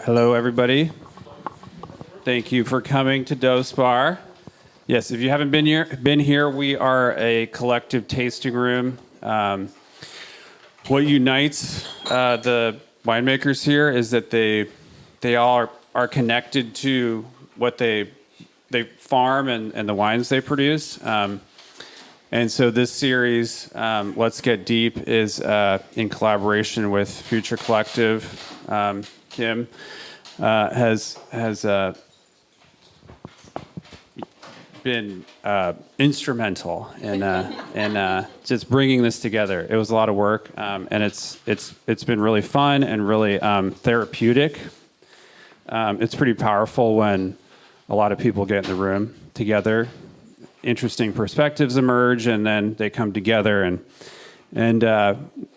Hello, everybody. Thank you for coming to 𝑑𝒐𝒄𝒄𝒄. Yes, if you haven't been here, we are a collective tasting room. What unites the winemakers here is that they all are connected to what they farm and the wines they produce. And so this series, Let's Get Deep, is in collaboration with 𝑣𝒓𝒂𝒃𝒍𝒆. Kim has been instrumental in just bringing this together. It was a lot of work, and it's been really fun and really therapeutic. It's pretty powerful when a lot of people get in the room together. Interesting perspectives emerge, and then they come together, and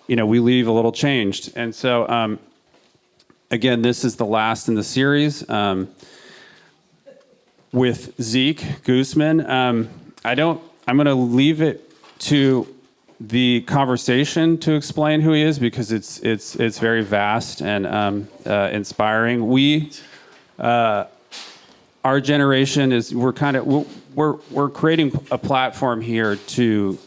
we leave a little changed. And so, again, this is the last in the series with Zeke Guzman. I'm going to leave it to the conversation to explain who he is, because it's very vast and inspiring. Our generation is we're creating a platform here to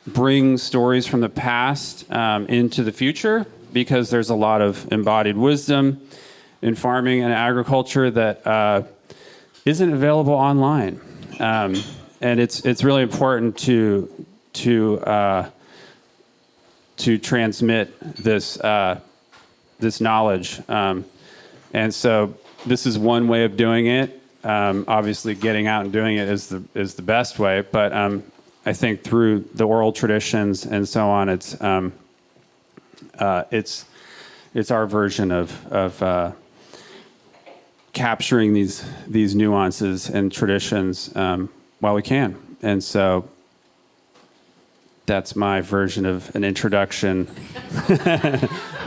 bring stories from the past into the future, because there's a lot of embodied wisdom in farming and agriculture that isn't available online, and it's really important to transmit this knowledge, and so this is one way of doing it. Obviously, getting out and doing it is the best way, but I think through the oral traditions and so on, it's our version of capturing these nuances and traditions while we can. And so that's my version of an introduction.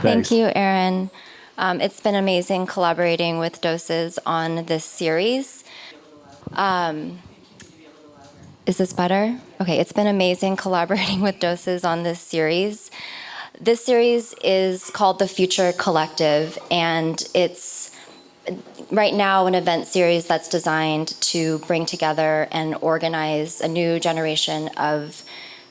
Thank you, Aaron. It's been amazing collaborating with 𝑑𝒐𝒄𝒄 on this series. Is this better? Okay, it's been amazing collaborating with 𝑑𝒐𝒄𝒄 on this series. This series is called the 𝑣𝒓𝒂𝒃𝒍𝒆, and it's right now an event series that's designed to bring together and organize a new generation of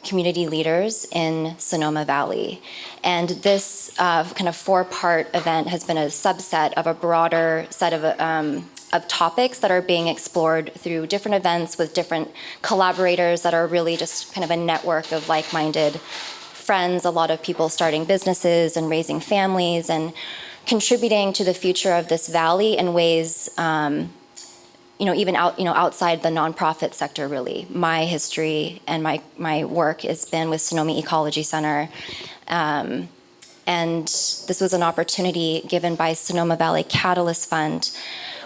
community leaders in Sonoma Valley. And this kind of four-part event has been a subset of a broader set of topics that are being explored through different events with different collaborators that are really just kind of a network of like-minded friends, a lot of people starting businesses and raising families and contributing to the future of this valley in ways even outside the nonprofit sector, really. My history and my work has been with Sonoma Ecology Center. And this was an opportunity given by Sonoma Valley Catalyst Fund,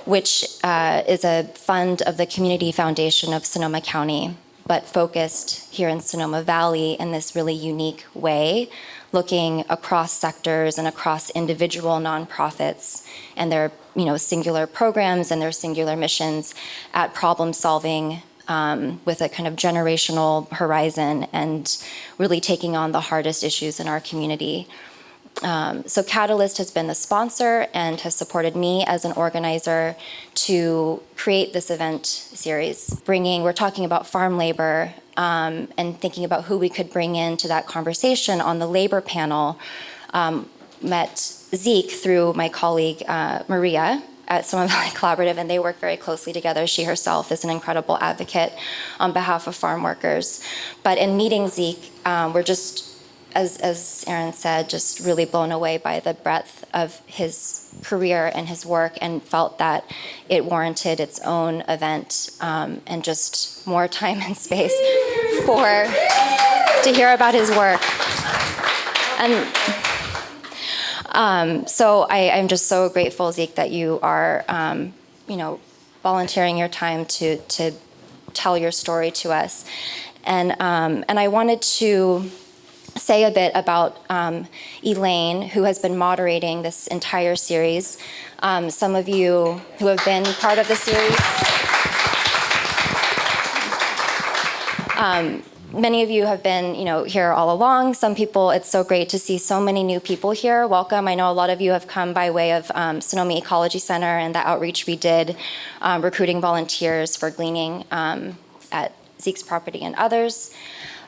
which is a fund of the Community Foundation of Sonoma County, but focused here in Sonoma Valley in this really unique way, looking across sectors and across individual nonprofits and their singular programs and their singular missions at problem solving with a kind of generational horizon and really taking on the hardest issues in our community. So Catalyst has been the sponsor and has supported me as an organizer to create this event series. We're talking about farm labor and thinking about who we could bring into that conversation. On the labor panel, met Zeke through my colleague Maria at Sonoma Valley Collaborative, and they work very closely together. She herself is an incredible advocate on behalf of farm workers. But in meeting Zeke, we're just, as Aaron said, just really blown away by the breadth of his career and his work, and felt that it warranted its own event and just more time and space to hear about his work. And so I'm just so grateful, Zeke, that you are, volunteering your time to tell your story to us. And I wanted to say a bit about Elaine, who has been moderating this entire series. Some of you who have been part of the series Many of you have been, here all along. Some people, it's so great to see so many new people here. Welcome. I know a lot of you have come by way of Sonoma Ecology Center and the outreach we did, recruiting volunteers for gleaning at Zeke's property and others.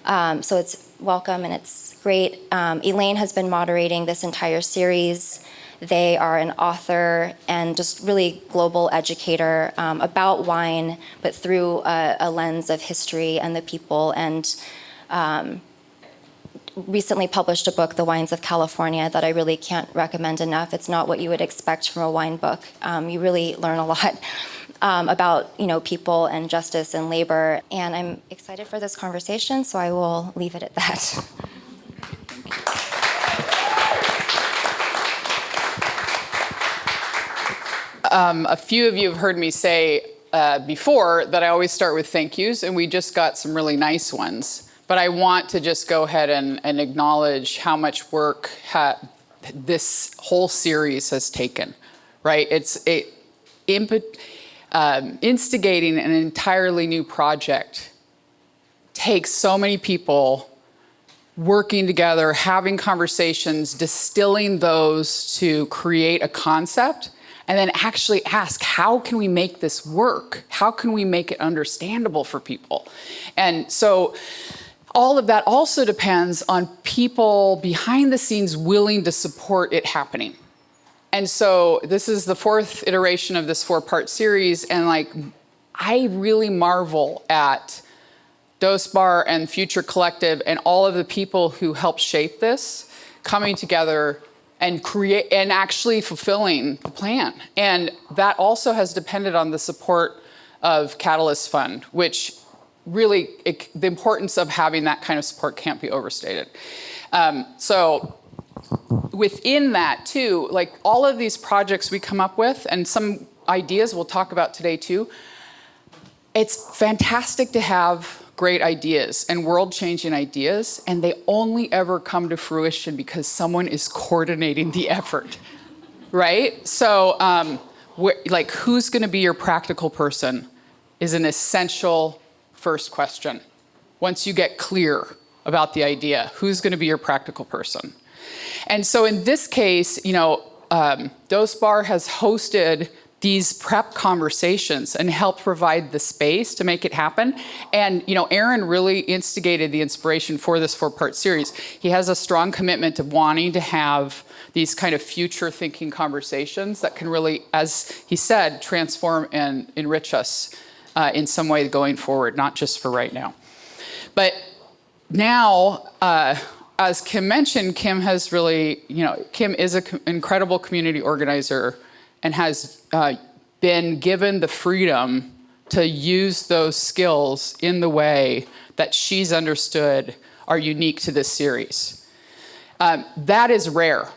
So it's welcome and it's great. Elaine has been moderating this entire series. They are an author and just really global educator about wine, but through a lens of history and the people, and recently published a book, The Wines of California, that I really can't recommend enough. It's not what you would expect from a wine book. You really learn a lot about people and justice and labor, and I'm excited for this conversation, so I will leave it at that. A few of you have heard me say before that I always start with thank yous, and we just got some really nice ones. But I want to just go ahead and acknowledge how much work this whole series has taken, right? It's instigating an entirely new project takes so many people working together, having conversations, distilling those to create a concept, and then actually ask, how can we make this work? How can we make it understandable for people? And so all of that also depends on people behind the scenes willing to support it happening. And so this is the fourth iteration of this 4-part series, and I really marvel at 𝒓𝒂𝒃 and Future Collective and all of the people who helped shape this, coming together and create and actually fulfilling the plan. And that also has depended on the support of Catalyst Fund, which really, the importance of having that kind of support can't be overstated. So within that too, all of these projects we come up with, and some ideas we'll talk about today too, it's fantastic to have great ideas and world-changing ideas, and they only ever come to fruition because someone is coordinating the effort, right? So who's gonna be your practical person is an essential first question. Once you get clear about the idea, who's gonna be your practical person? And so in this case, 𝒓𝒂𝒃 has hosted these prep conversations and helped provide the space to make it happen. And Aaron really instigated the inspiration for this 4-part series. He has a strong commitment to wanting to have these kind of future thinking conversations that can really, as he said, transform and enrich us in some way going forward, not just for right now. But now, as Kim mentioned, Kim has really, Kim is an incredible community organizer and has been given the freedom to use those skills in the way that she's understood are unique to this series. That is rare.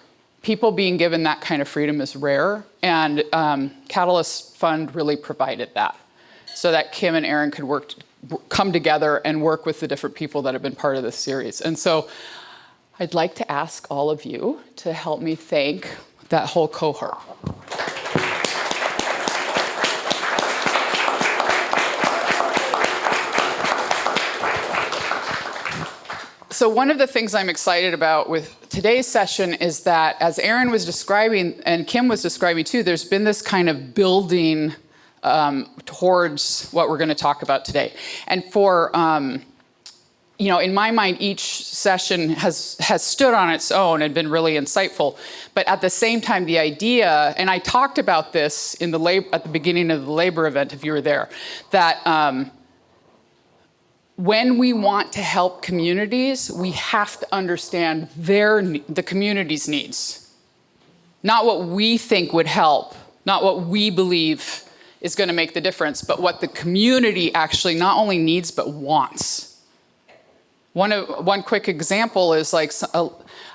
People being given that kind of freedom is rare, and Catalyst Fund really provided that so that Kim and Aaron could come together and work with the different people that have been part of this series. And so I'd like to ask all of you to help me thank that whole cohort. So one of the things I'm excited about with today's session is that, as Aaron was describing, and Kim was describing too, there's been this kind of building towards what we're going to talk about today. And for, in my mind, each session has stood on its own and been really insightful. But at the same time, the idea, and I talked about this at the beginning of the labor event, if you were there, that when we want to help communities, we have to understand the community's needs. Not what we think would help, not what we believe is going to make the difference, but what the community actually not only needs, but wants. One quick example is a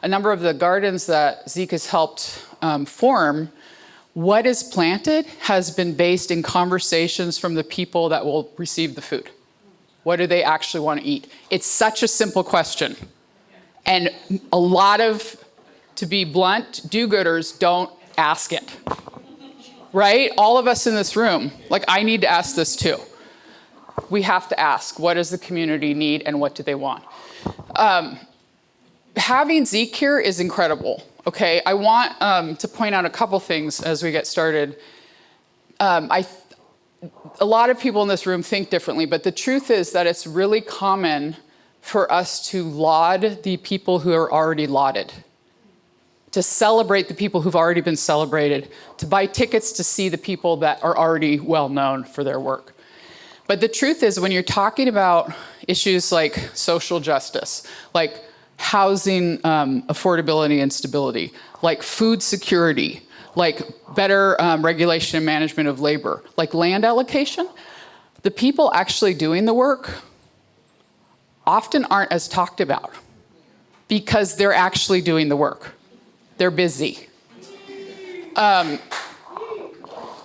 number of the gardens that Zeke has helped form. What is planted has been based in conversations from the people that will receive the food. What do they actually want to eat? It's such a simple question. And a lot of, to be blunt, do-gooders don't ask it. Right? All of us in this room, I need to ask this too. We have to ask, what does the community need and what do they want? Having Zeke here is incredible, okay? I want to point out a couple things as we get started. A lot of people in this room think differently, but the truth is that it's really common for us to laud the people who are already lauded, to celebrate the people who've already been celebrated, to buy tickets to see the people that are already well known for their work. But the truth is, when you're talking about issues like social justice, like housing affordability and stability, like food security, like better regulation and management of labor, like land allocation, the people actually doing the work often aren't as talked about because they're actually doing the work. They're busy.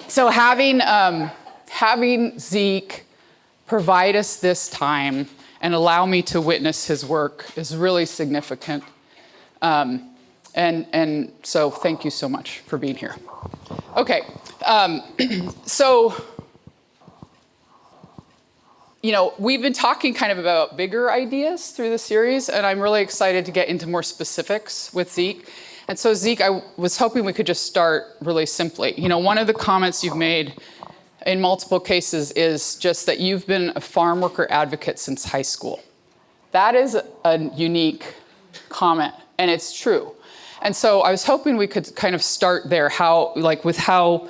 So having Zeke provide us this time and allow me to witness his work is really significant. And so thank you so much for being here. Okay, so, you know, we've been talking kind of about bigger ideas through the series, and I'm really excited to get into more specifics with Zeke. And so Zeke, I was hoping we could just start really simply. You know, one of the comments you've made in multiple cases is just that you've been a farm worker advocate since high school. That is a unique comment, and it's true. And so I was hoping we could kind of start there, how, like, with how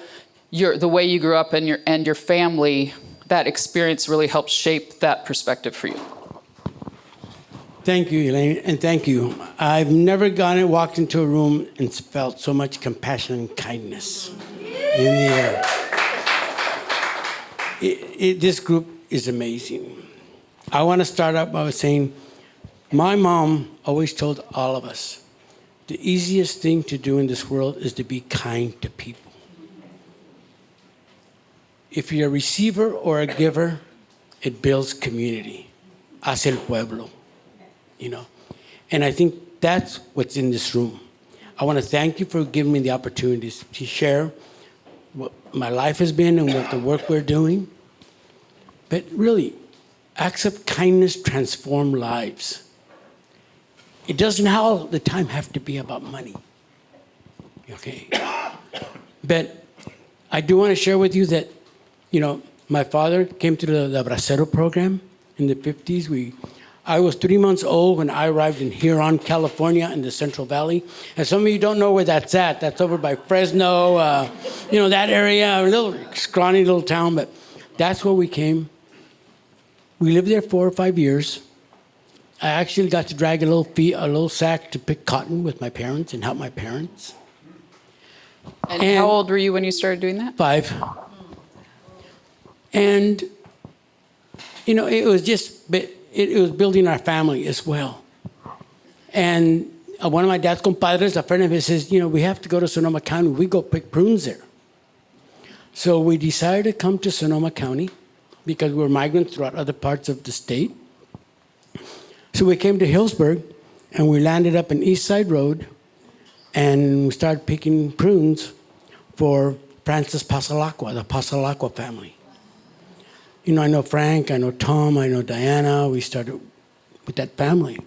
the way you grew up and your family, that experience really helped shape that perspective for you. Thank you, Elaine, and thank you. I've never walked into a room and felt so much compassion and kindness in the air. This group is amazing. I want to start out by saying, my mom always told all of us, the easiest thing to do in this world is to be kind to people. If you're a receiver or a giver, it builds community. Hace el pueblo, you know. And I think that's what's in this room. I want to thank you for giving me the opportunities to share what my life has been and what the work we're doing. But really, acts of kindness transform lives. It doesn't all the time have to be about money, okay? But I do want to share with you that, you know, my father came to the Bracero program in the 50s. I was 3 months old when I arrived in Huron, California, in the Central Valley. And some of you don't know where that's at. That's over by Fresno, you know, that area, a little scrawny little town, but that's where we came. We lived there 4 or 5 years. I actually got to drag a little sack to pick cotton with my parents and help my parents. And how old were you when you started doing that? 5. And, you know, it was building our family as well. And one of my dad's compadres, a friend of his, says, you know, we have to go to Sonoma County. We go pick prunes there. So we decided to come to Sonoma County because we were migrants throughout other parts of the state. So we came to Hillsburg, and we landed up in East Side Road, and we started picking prunes for Francis Pasalacqua, the Pasalacqua family. You know, I know Frank, I know Tom, I know Diana. We started with that family.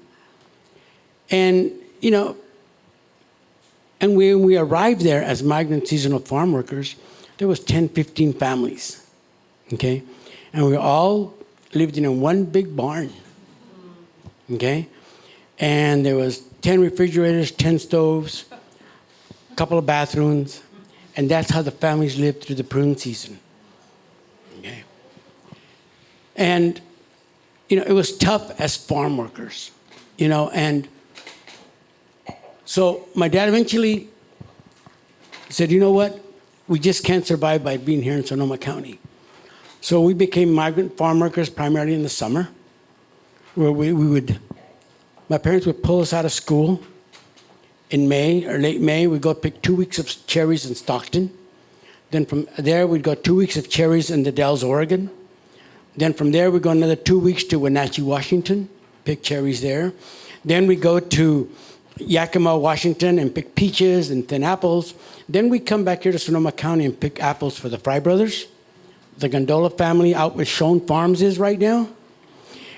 And, you know, and when we arrived there as migrant seasonal farm workers, there was 10, 15 families, okay? And we all lived in one big barn. Okay? And there was 10 refrigerators, 10 stoves, a couple of bathrooms, and that's how the families lived through the prune season. Okay? And, you know, it was tough as farm workers, you know, and so my dad eventually said, you know what? We just can't survive by being here in Sonoma County. So we became migrant farm workers primarily in the summer, where my parents would pull us out of school in May or late May. We'd go pick 2 weeks of cherries in Stockton. Then from there, we'd go 2 weeks of cherries in the Dells, Oregon. Then from there, we'd go another 2 weeks to Wenatchee, Washington, pick cherries there. Then we go to Yakima, Washington, and pick peaches and thin apples. Then we come back here to Sonoma County and pick apples for the Fry brothers, the Gondola family out with Schoen Farms is right now.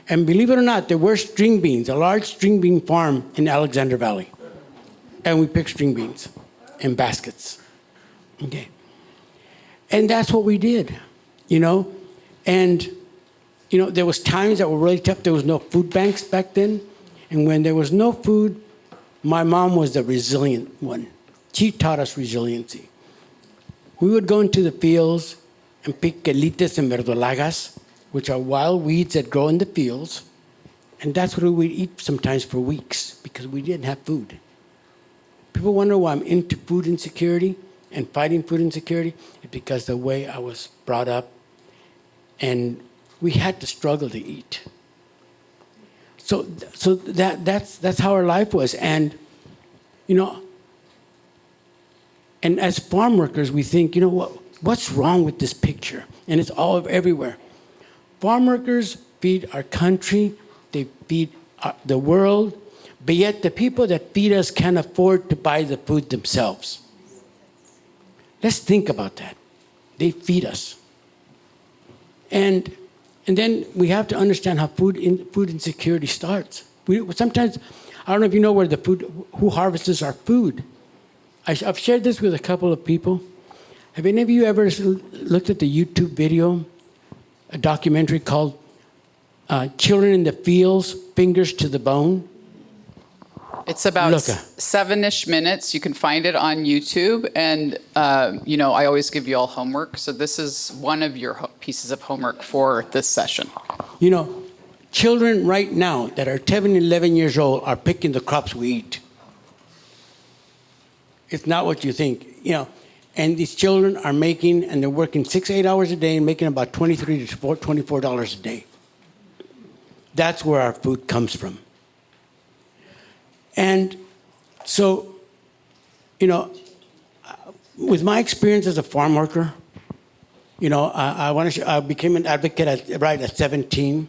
And believe it or not, there were string beans, a large string bean farm in Alexander Valley. And we picked string beans in baskets. Okay. And that's what we did, you know? And, you know, there was times that were really tough. There was no food banks back then. And when there was no food, my mom was the resilient one. She taught us resiliency. We would go into the fields and pick quelites and verdolagas, which are wild weeds that grow in the fields. And that's what we would eat sometimes for weeks because we didn't have food. People wonder why I'm into food insecurity and fighting food insecurity. It's because the way I was brought up, and we had to struggle to eat. So that's how our life was. And, you know, and as farm workers, we think, you know, what's wrong with this picture? And it's all everywhere. Farm workers feed our country, they feed the world, but yet the people that feed us can't afford to buy the food themselves. Let's think about that. They feed us. And then we have to understand how food insecurity starts. Sometimes, I don't know if you know who harvests our food. I've shared this with a couple of people. Have any of you ever looked at the YouTube video, a documentary called Children in the Fields, Fingers to the Bone? It's about 7-ish minutes. You can find it on YouTube. And, you know, I always give you all homework. So this is one of your pieces of homework for this session. You know, children right now that are 10 and 11 years old are picking the crops we eat. It's not what you think, you know. And these children are making, and they're working 6 to 8 hours a day and making about $23 to $24 a day. That's where our food comes from. And so, you know, with my experience as a farm worker, you know, I became an advocate at 17.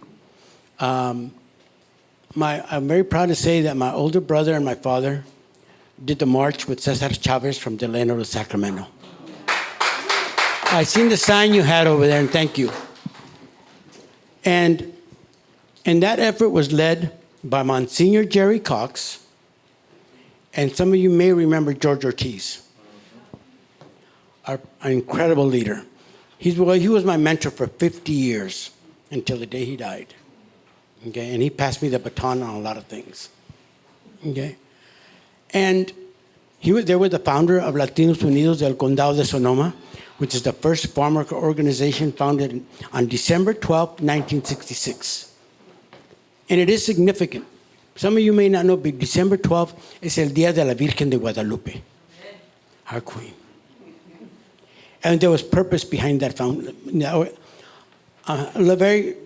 I'm very proud to say that my older brother and my father did the march with Cesar Chavez from Delano to Sacramento. I seen the sign you had over there, and thank you. And that effort was led by Monsignor Jerry Cox, and some of you may remember George Ortiz, our incredible leader. He was my mentor for 50 years until the day he died. Okay, and he passed me the baton on a lot of things. Okay, and they were the founder of Latinos Unidos del Condado de Sonoma, which is the first farmworker organization founded on December 12, 1966. And it is significant. Some of you may not know, but December 12th is el Día de la Virgen de Guadalupe, our queen. And there was purpose behind that foundation.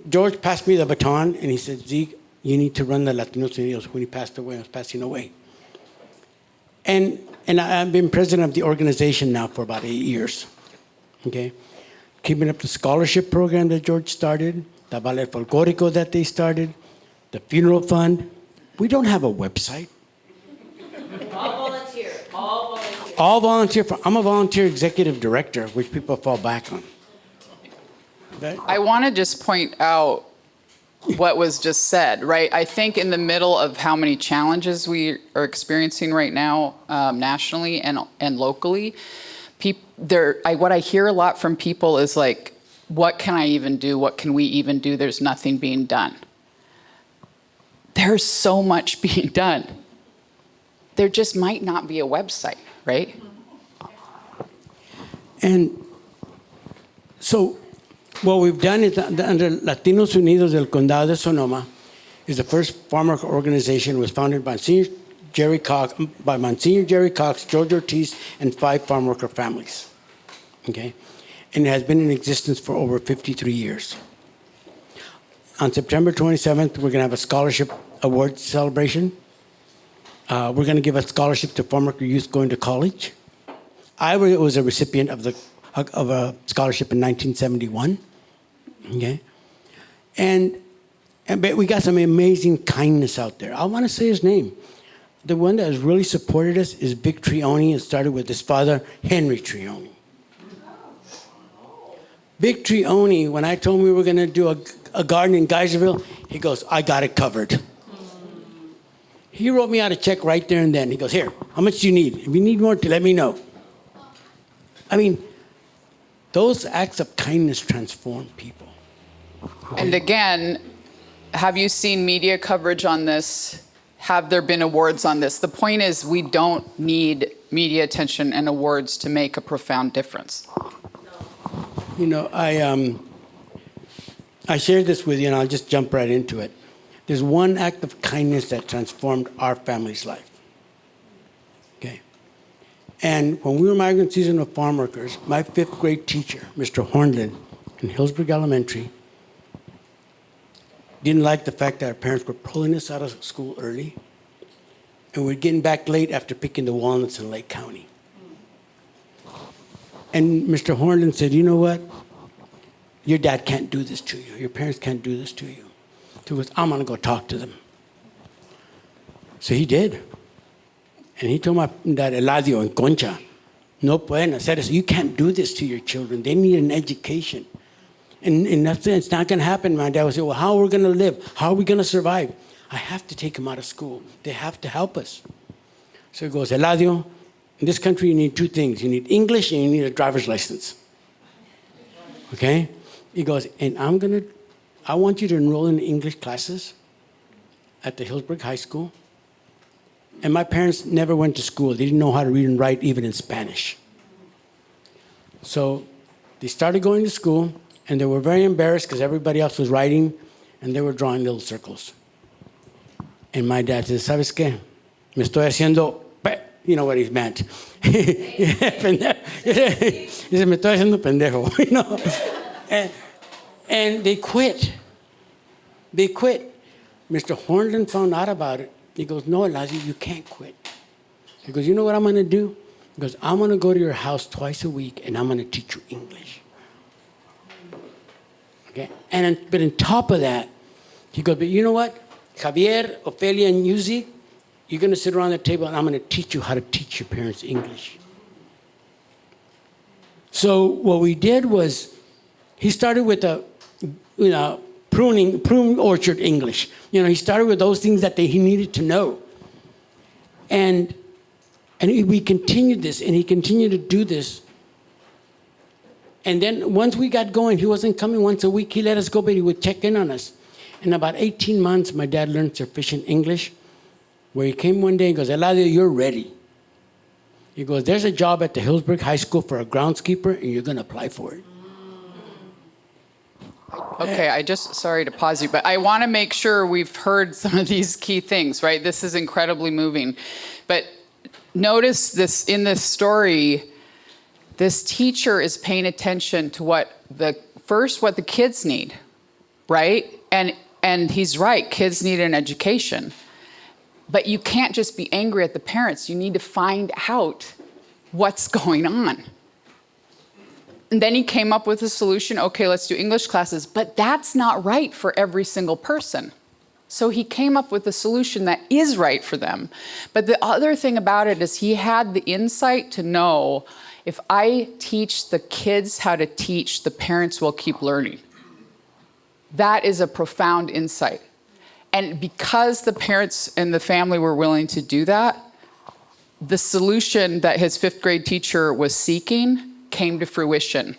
George passed me the baton, and he said, Zeke, you need to run the Latinos Unidos. When he passed away, I was passing away. And I've been president of the organization now for about 8 years. Okay? Keeping up the scholarship program that George started, the ballet folklorico that they started, the funeral fund. We don't have a website. All volunteer. All volunteer. I'm a volunteer executive director, which people fall back on. Okay? I want to just point out what was just said, right? I think in the middle of how many challenges we are experiencing right now, nationally and locally, what I hear a lot from people is like, what can I even do? What can we even do? There's nothing being done. There's so much being done. There just might not be a website, right? And so what we've done is under Latinos Unidos del Condado de Sonoma is the first farmer organization. It was founded by Monsignor Jerry Cox, George Ortiz, and 5 farm worker families. Okay? And it has been in existence for over 53 years. On September 27th, we're going to have a scholarship award celebration. We're going to give a scholarship to farm worker youth going to college. I was a recipient of a scholarship in 1971. Okay, but we got some amazing kindness out there. I want to say his name. The one that has really supported us is 𝑣𝒂𝒃. It started with his father, Henry Trioni. Victory when I told him we were going to do a garden in Geyserville, he goes, I got it covered. He wrote me out a check right there and then. He goes, here, how much do you need? If you need more, let me know. I mean, those acts of kindness transform people. And again, have you seen media coverage on this? Have there been awards on this? The point is, we don't need media attention and awards to make a profound difference. You know, I shared this with you, and I'll just jump right into it. There's one act of kindness that transformed our family's life. Okay. And when we were migrant season of farm workers, my 5th grade teacher, Mr. Hornlin, in Hillsburg Elementary, didn't like the fact that our parents were pulling us out of school early, and we're getting back late after picking the walnuts in Lake County. And Mr. Hornlin said, you know what? Your dad can't do this to you. Your parents can't do this to you. So he goes, I'm going to go talk to them. So he did. And he told my dad, Eladio and Concha, no pueden hacer eso. You can't do this to your children. They need an education. And that's it. It's not going to happen. My dad would say, well, how are we going to live? How are we going to survive? I have to take them out of school. They have to help us. So he goes, Eladio, in this country you need 2 things. You need English and you need a driver's license. Okay? He goes, and I want you to enroll in English classes at the Hillsburg High School. And my parents never went to school. They didn't know how to read and write even in Spanish. So they started going to school, and they were very embarrassed because everybody else was writing, and they were drawing little circles. And my dad said, ¿sabes qué? Me estoy haciendo, you know what he meant. He said, me estoy haciendo pendejo, you know. And they quit. They quit. Mr. Hornlin found out about it. He goes, no, Eladio, you can't quit. He goes, you know what I'm going to do? He goes, I'm going to go to your house twice a week, and I'm going to teach you English. Okay? But on top of that, he goes, but you know what? Javier, Ophelia, and Yuzi, you're going to sit around the table, and I'm going to teach you how to teach your parents English. So what we did was, he started with prune orchard English. You know, he started with those things that he needed to know. And we continued this, and he continued to do this. And then once we got going, he wasn't coming once a week. He let us go, but he would check in on us. In about 18 months, my dad learned sufficient English, where he came one day and goes, Eladio, you're ready. He goes, there's a job at the Hillsburg High School for a groundskeeper, and you're going to apply for it. Okay, sorry to pause you, but I want to make sure we've heard some of these key things, right? This is incredibly moving. But notice this in this story, this teacher is paying attention to what the kids need, right? And he's right, kids need an education. But you can't just be angry at the parents. You need to find out what's going on. And then he came up with a solution. Okay, let's do English classes. But that's not right for every single person. So he came up with a solution that is right for them. But the other thing about it is he had the insight to know if I teach the kids how to teach, the parents will keep learning. That is a profound insight. And because the parents and the family were willing to do that, the solution that his 5th grade teacher was seeking came to fruition,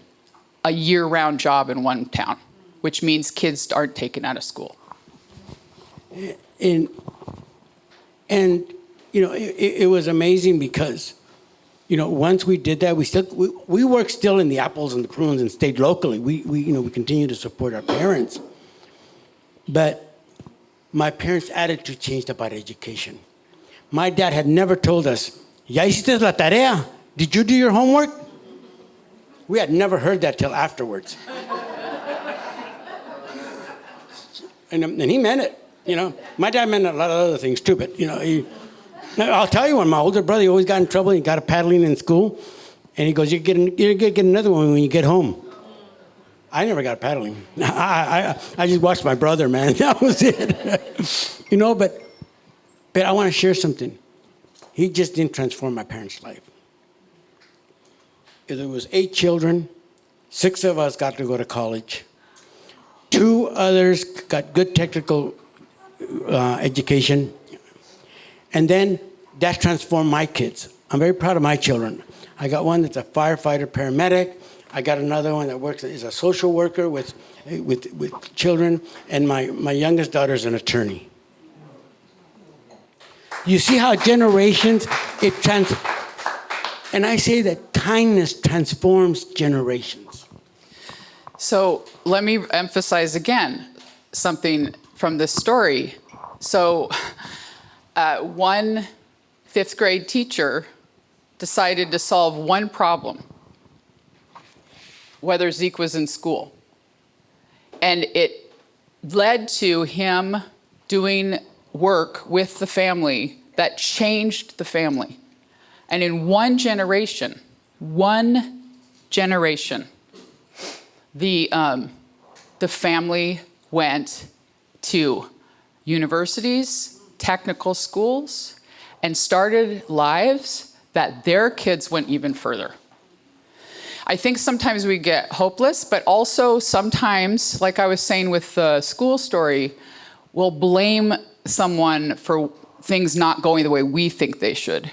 a year-round job in one town, which means kids aren't taken out of school. And you know, it was amazing because, you know, once we did that, we worked still in the apples and the prunes and stayed locally. We continue to support our parents. But my parents' attitude changed about education. My dad had never told us, ¿Ya hiciste la tarea? Did you do your homework? We had never heard that till afterwards. And he meant it, you know. My dad meant a lot of other things too, but, you know, I'll tell you, when my older brother, he always got in trouble. He got a paddling in school. And he goes, you're going to get another one when you get home. I never got paddling. I just watched my brother, man. That was it. You know, but I want to share something. He just didn't transform my parents' life. There was 8 children, 6 of us got to go to college. 2 others got good technical education. And then that transformed my kids. I'm very proud of my children. I got one that's a firefighter paramedic. I got another one that works as a social worker with children. And my youngest daughter is an attorney. You see how generations, and I say that kindness transforms generations. So let me emphasize again something from this story. So one 5th grade teacher decided to solve one problem, whether Zeke was in school. And it led to him doing work with the family that changed the family. And in one generation, the family went to universities, technical schools, and started lives that their kids went even further. I think sometimes we get hopeless, but also sometimes, like I was saying with the school story, we'll blame someone for things not going the way we think they should.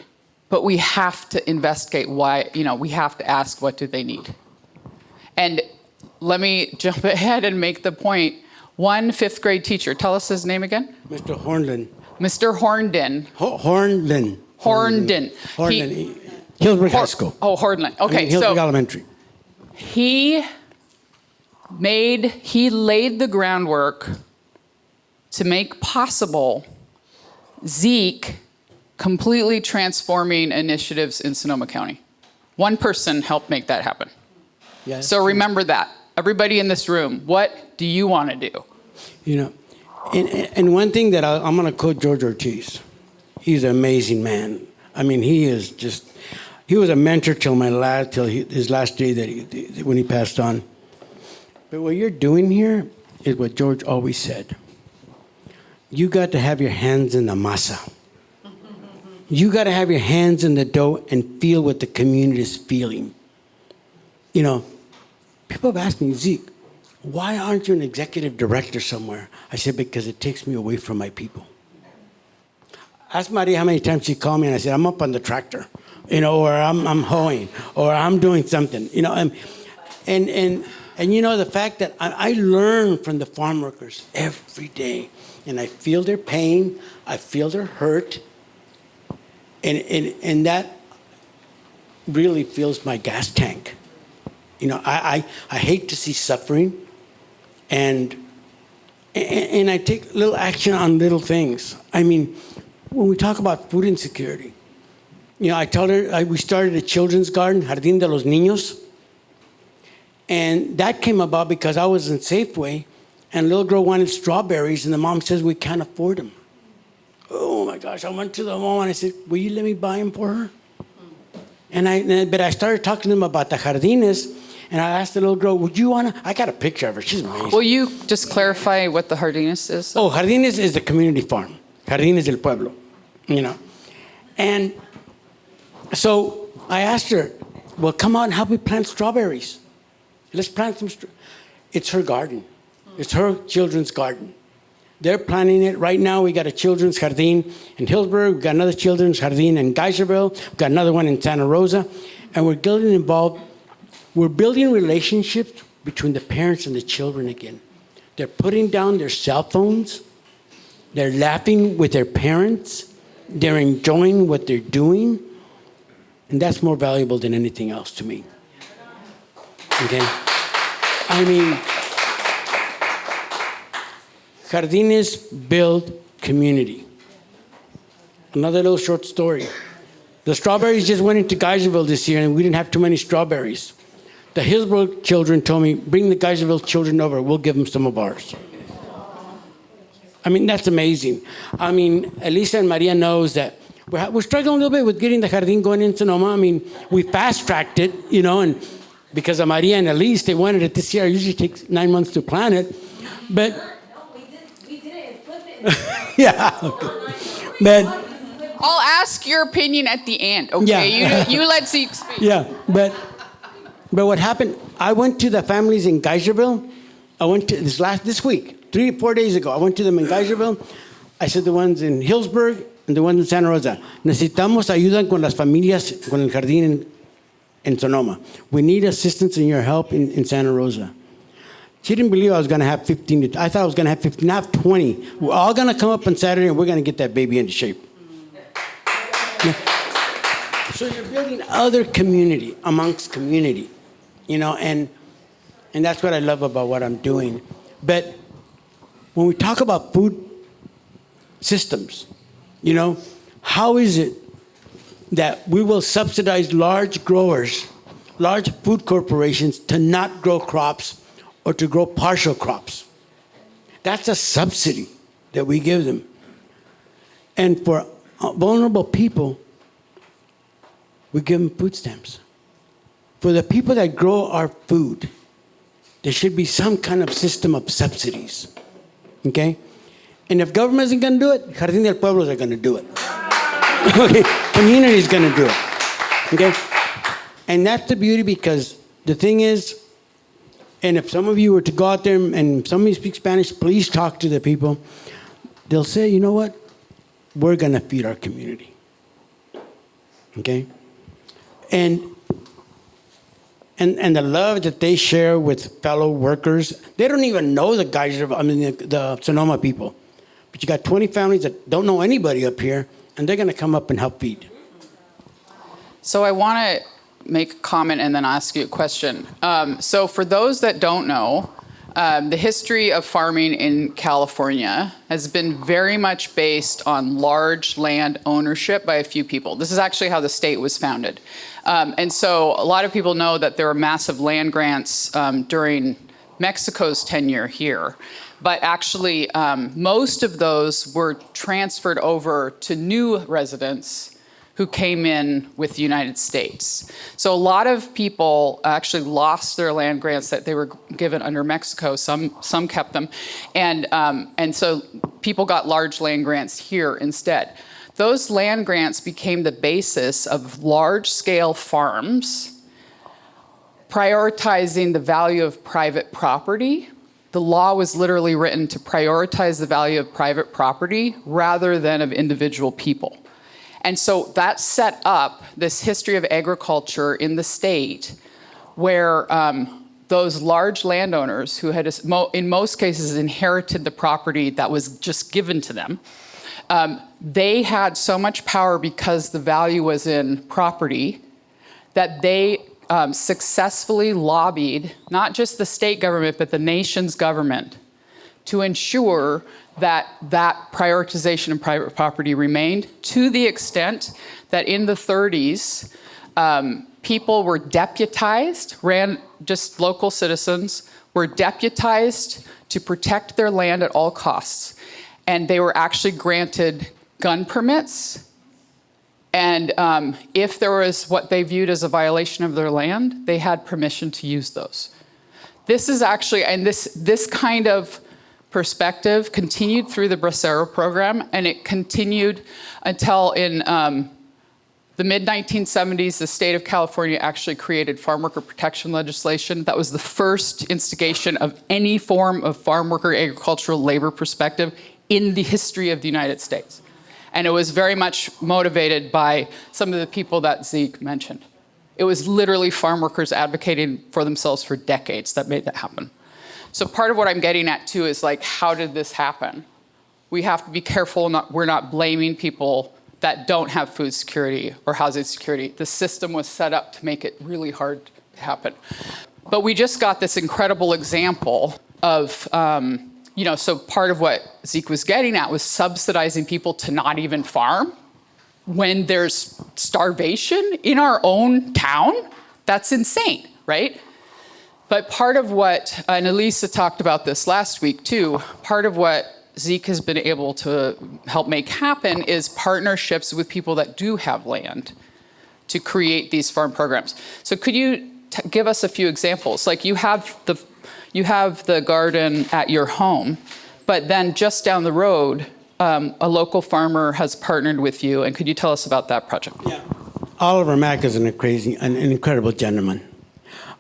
But we have to investigate why, we have to ask, what do they need? And let me jump ahead and make the point. One 5th grade teacher, tell us his name again? Mr. Hornlin. Mr. Hornden. Hornlin. Hillsborough High School. Oh, Hornlin. Okay, Hillsborough Elementary. He laid the groundwork to make possible Zeke completely transforming initiatives in Sonoma County. One person helped make that happen. Yeah, so remember that. Everybody in this room, what do you want to do? And one thing that I'm going to quote George Ortiz. He's an amazing man. I mean, he was a mentor till his last day when he passed on. But what you're doing here is what George always said. You got to have your hands in the masa. You got to have your hands in the dough and feel what the community is feeling. People have asked me, Zeke, why aren't you an executive director somewhere? I said, because it takes me away from my people. Ask Maria how many times she called me and I said, I'm up on the tractor, or I'm hoeing, or I'm doing something, and the fact that I learn from the farm workers every day, and I feel their pain, I feel their hurt, and that really fills my gas tank. I hate to see suffering, and I take little action on little things. I mean, when we talk about food insecurity, I told her we started a children's garden, Jardin de los Niños, and that came about because I was in Safeway, and a little girl wanted strawberries, and the mom says, we can't afford them. Oh my gosh, I went to the mom and I said, will you let me buy them for her? But I started talking to them about the jardines, and I asked the little girl, would you want to? I got a picture of her. She's amazing. Will you just clarify what the jardines is? Oh, jardines is the community farm. Jardines del Pueblo, And so I asked her, well, come on, help me plant strawberries. Let's plant some. It's her garden. It's her children's garden. They're planting it. Right now, we got a children's jardin in Hillsborough. We've got another children's jardin in Geyserville. We've got another one in Santa Rosa. And we're getting involved. We're building relationships between the parents and the children again. They're putting down their cell phones. They're laughing with their parents. They're enjoying what they're doing. And that's more valuable than anything else to me. Okay? I mean, jardines build community. Another little short story. The strawberries just went into Geyserville this year, and we didn't have too many strawberries. The Hillsborough children told me, bring the Geyserville children over. We'll give them some of ours. I mean, that's amazing. I mean, Elisa and Maria knows that we're struggling a little bit with getting the jardin going in Sonoma. I mean, we fast-tracked it, and because of Maria and Elise, they wanted it this year. It usually takes 9 months to plant it. But No, we did it and flipped it. yeah, okay. But I'll ask your opinion at the end, okay? Yeah. You let Zeke speak. yeah, but But what happened, I went to the families in Geyserville. I went to this week, 4 days ago. I went to them in Geyserville. I said the ones in Hillsburg and the ones in Santa Rosa. Necesitamos ayuda con las familias, con el jardín in Sonoma. We need assistance and your help in Santa Rosa. She didn't believe I was going to have 15. I thought I was going to have 15, not 20. We're all going to come up on Saturday and we're going to get that baby into shape. Yeah. So you're building other community amongst community, and that's what I love about what I'm doing. But when we talk about food systems, how is it that we will subsidize large growers, large food corporations to not grow crops or to grow partial crops? That's a subsidy that we give them. And for vulnerable people, we give them food stamps. For the people that grow our food, there should be some kind of system of subsidies, okay? And if government isn't going to do it, Jardin del Pueblo are going to do it. Okay, community is going to do it, okay? And that's the beauty, because the thing is, and if some of you were to go out there and some of you speak Spanish, please talk to the people. They'll say, you know what? We're going to feed our community, okay? And the love that they share with fellow workers, they don't even know the Sonoma people. But you got 20 families that don't know anybody up here, and they're going to come up and help feed. So I want to make a comment and then ask you a question. So for those that don't know, the history of farming in California has been very much based on large land ownership by a few people. This is actually how the state was founded. And so a lot of people know that there were massive land grants during Mexico's tenure here. But actually, most of those were transferred over to new residents who came in with the United States. So a lot of people actually lost their land grants that they were given under Mexico. Some kept them. And so people got large land grants here instead. Those land grants became the basis of large-scale farms, prioritizing the value of private property. The law was literally written to prioritize the value of private property rather than of individual people. And so that set up this history of agriculture in the state where those large landowners who had, in most cases, inherited the property that was just given to them, they had so much power because the value was in property that they successfully lobbied not just the state government, but the nation's government to ensure that that prioritization of private property remained, to the extent that in the 30s, people were deputized, just local citizens, were deputized to protect their land at all costs. And they were actually granted gun permits. And if there was what they viewed as a violation of their land, they had permission to use those. This is actually, and this kind of perspective continued through the 𝑨𝒓𝒂𝒃 program, and it continued until in the mid-1970s, the state of California actually created farm worker protection legislation. That was the first instigation of any form of farm worker agricultural labor perspective in the history of the United States. And it was very much motivated by some of the people that Zeke mentioned. It was literally farm workers advocating for themselves for decades that made that happen. So part of what I'm getting at too is like, how did this happen? We have to be careful, we're not blaming people that don't have food security or housing security. The system was set up to make it really hard to happen. But we just got this incredible example of, so part of what Zeke was getting at was subsidizing people to not even farm when there's starvation in our own town. That's insane, right? But part of what, and Elisa talked about this last week too, part of what Zeke has been able to help make happen is partnerships with people that do have land to create these farm programs. So could you give us a few examples? Like you have the garden at your home, but then just down the road, a local farmer has partnered with you. And could you tell us about that project? Yeah. Oliver Mack is an incredible gentleman.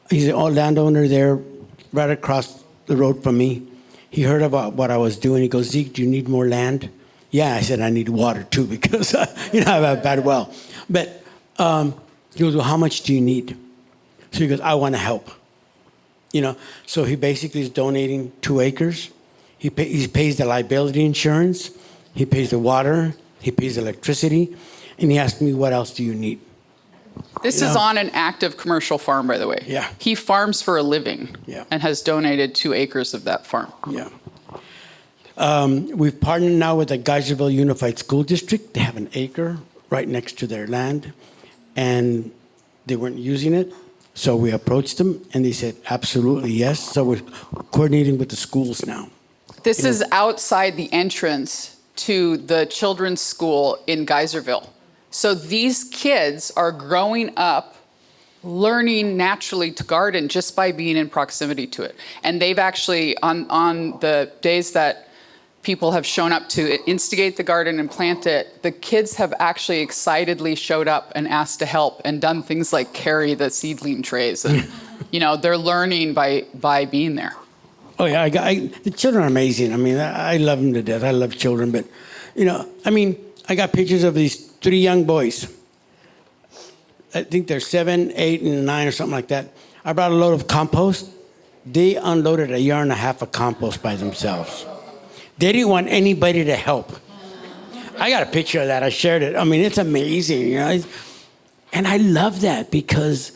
He's an old landowner there, right across the road from me. He heard about what I was doing. He goes, Zeke, do you need more land? Yeah, I said, I need water too because, I have a bad well. But he goes, well, how much do you need? So he goes, I want to help. So he basically is donating 2 acres. He pays the liability insurance. He pays the water. He pays electricity. And he asked me, what else do you need? This is on an active commercial farm, by the way. Yeah. He farms for a living. Yeah. And has donated 2 acres of that farm. Yeah. We've partnered now with the Geyserville Unified School District. They have an acre right next to their land, and they weren't using it. So we approached them, and they said, absolutely, yes. So we're coordinating with the schools now. This is outside the entrance to the children's school in Geyserville. So these kids are growing up learning naturally to garden just by being in proximity to it. And they've actually, on the days that people have shown up to instigate the garden and plant it, the kids have actually excitedly showed up and asked to help and done things like carry the seedling trays. And, they're learning by being there. Oh, yeah, the children are amazing. I mean, I love them to death. I love children. But, I got pictures of these 3 young boys. I think they're 7, 8, and 9 or something like that. I brought a load of compost. They unloaded 1.5 years of compost by themselves. They didn't want anybody to help. I got a picture of that. I shared it. I mean, it's amazing. And I love that because,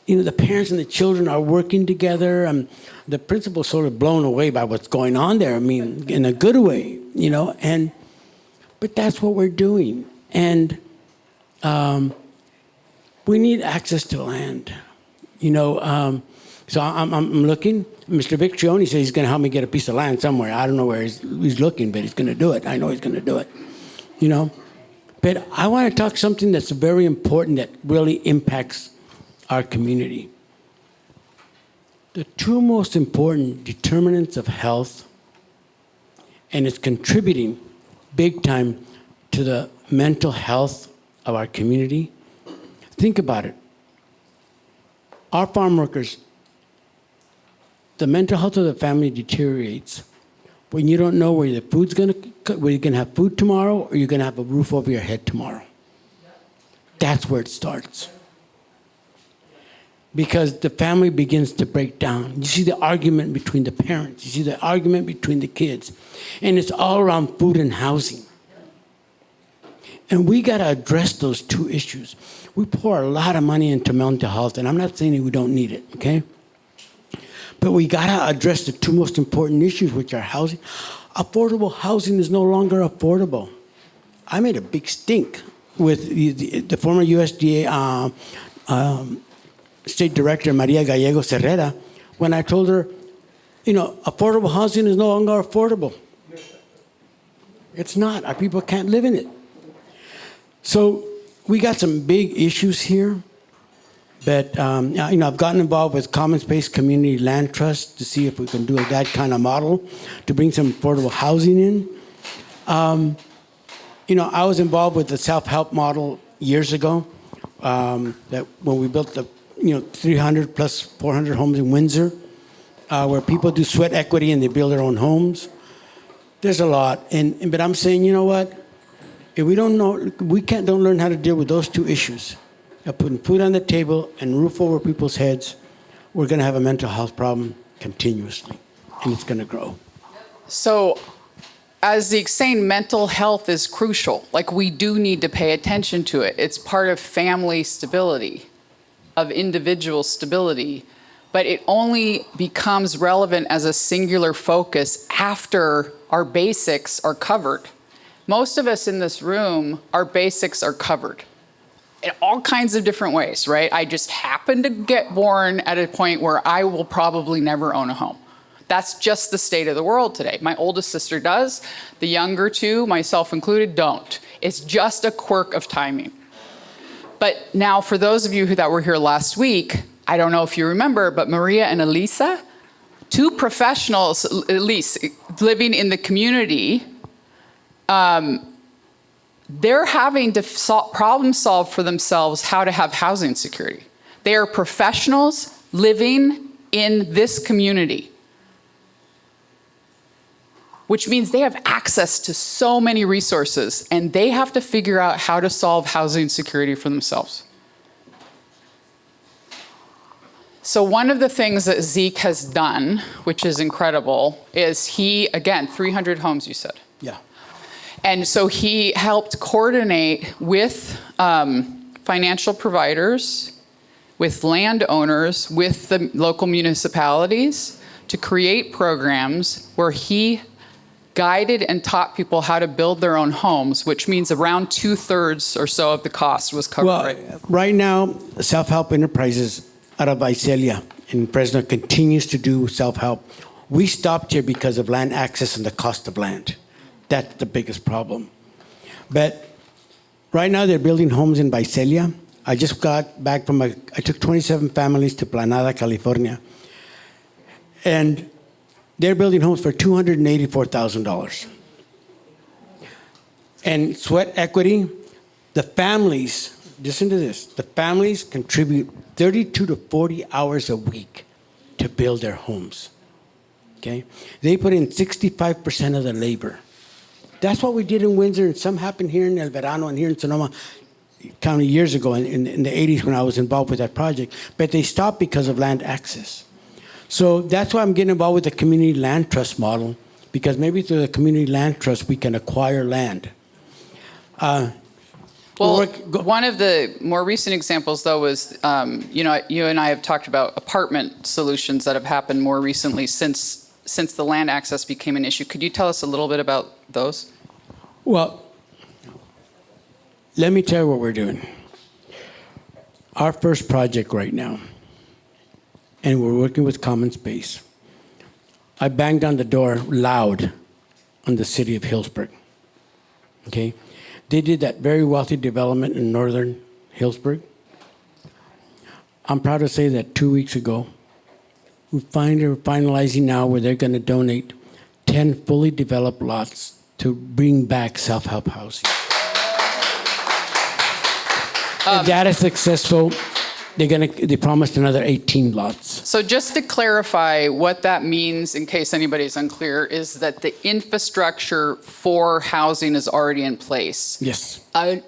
the parents and the children are working together. The principal's sort of blown away by what's going on there. I mean, in a good way, but that's what we're doing. And we need access to land, So I'm looking. Mr. Vic Trione says he's going to help me get a piece of land somewhere. I don't know where he's looking, but he's going to do it. I know he's going to do it, But I want to talk something that's very important that really impacts our community. The 2 most important determinants of health, and it's contributing big time to the mental health of our community. Think about it. Our farm workers, the mental health of the family deteriorates when you don't know where the food's going to, where you're going to have food tomorrow or you're going to have a roof over your head tomorrow. That's where it starts. Because the family begins to break down. You see the argument between the parents. You see the argument between the kids. And it's all around food and housing. And we got to address those 2 issues. We pour a lot of money into mental health, and I'm not saying that we don't need it, okay? But we got to address the 2 most important issues, which are housing. Affordable housing is no longer affordable. I made a big stink with the former USDA State Director, Maria Gallegos Herrera, when I told her, affordable housing is no longer affordable. It's not. Our people can't live in it. So we got some big issues here. But, I've gotten involved with Common Space Community Land Trust to see if we can do that kind of model to bring some affordable housing in. I was involved with the self-help model years ago, that when we built the 300 plus 400 homes in Windsor, where people do sweat equity and they build their own homes. There's a lot. But I'm saying, you know what? If we don't learn how to deal with those 2 issues, putting food on the table and roof over people's heads, we're going to have a mental health problem continuously, and it's going to grow. So, as Zeke's saying, mental health is crucial. Like, we do need to pay attention to it. It's part of family stability, of individual stability, but it only becomes relevant as a singular focus after our basics are covered. Most of us in this room, our basics are covered in all kinds of different ways, right? I just happen to get born at a point where I will probably never own a home. That's just the state of the world today. My oldest sister does. The younger 2, myself included, don't. It's just a quirk of timing. But now, for those of you that were here last week, I don't know if you remember, but Maria and Elisa, 2 professionals, at least, living in the community, they're having to problem solve for themselves how to have housing security. They are professionals living in this community, which means they have access to so many resources, and they have to figure out how to solve housing security for themselves. So one of the things that Zeke has done, which is incredible, is he, again, 300 homes, you said. Yeah. And so he helped coordinate with financial providers, with landowners, with the local municipalities to create programs where he guided and taught people how to build their own homes, which means around 2/3 or so of the cost was covered. Well, right now, self-help enterprises out of Visalia in Fresno continues to do self-help. We stopped here because of land access and the cost of land. That's the biggest problem. But right now, they're building homes in Visalia. I just got back from I took 27 families to Planada, California. And they're building homes for $284,000. And sweat equity, the families, listen to this, the families contribute 32 to 40 hours a week to build their homes. Okay? They put in 65% of the labor. That's what we did in Windsor, and some happened here in El Verano and here in Sonoma County years ago in the 80s when I was involved with that project. But they stopped because of land access. So that's why I'm getting involved with the community land trust model, because maybe through the community land trust we can acquire land. Well, one of the more recent examples, though, was, you and I have talked about apartment solutions that have happened more recently since the land access became an issue. Could you tell us a little bit about those? Well, let me tell you what we're doing. Our first project right now, and we're working with Common Space. I banged on the door loud on the city of Hillsburg, okay? They did that very wealthy development in northern Hillsburg. I'm proud to say that 2 weeks ago, we're finalizing now where they're going to donate 10 fully developed lots to bring back self-help housing. If that is successful, they promised another 18 lots. So just to clarify what that means, in case anybody's unclear, is that the infrastructure for housing is already in place. Yes. An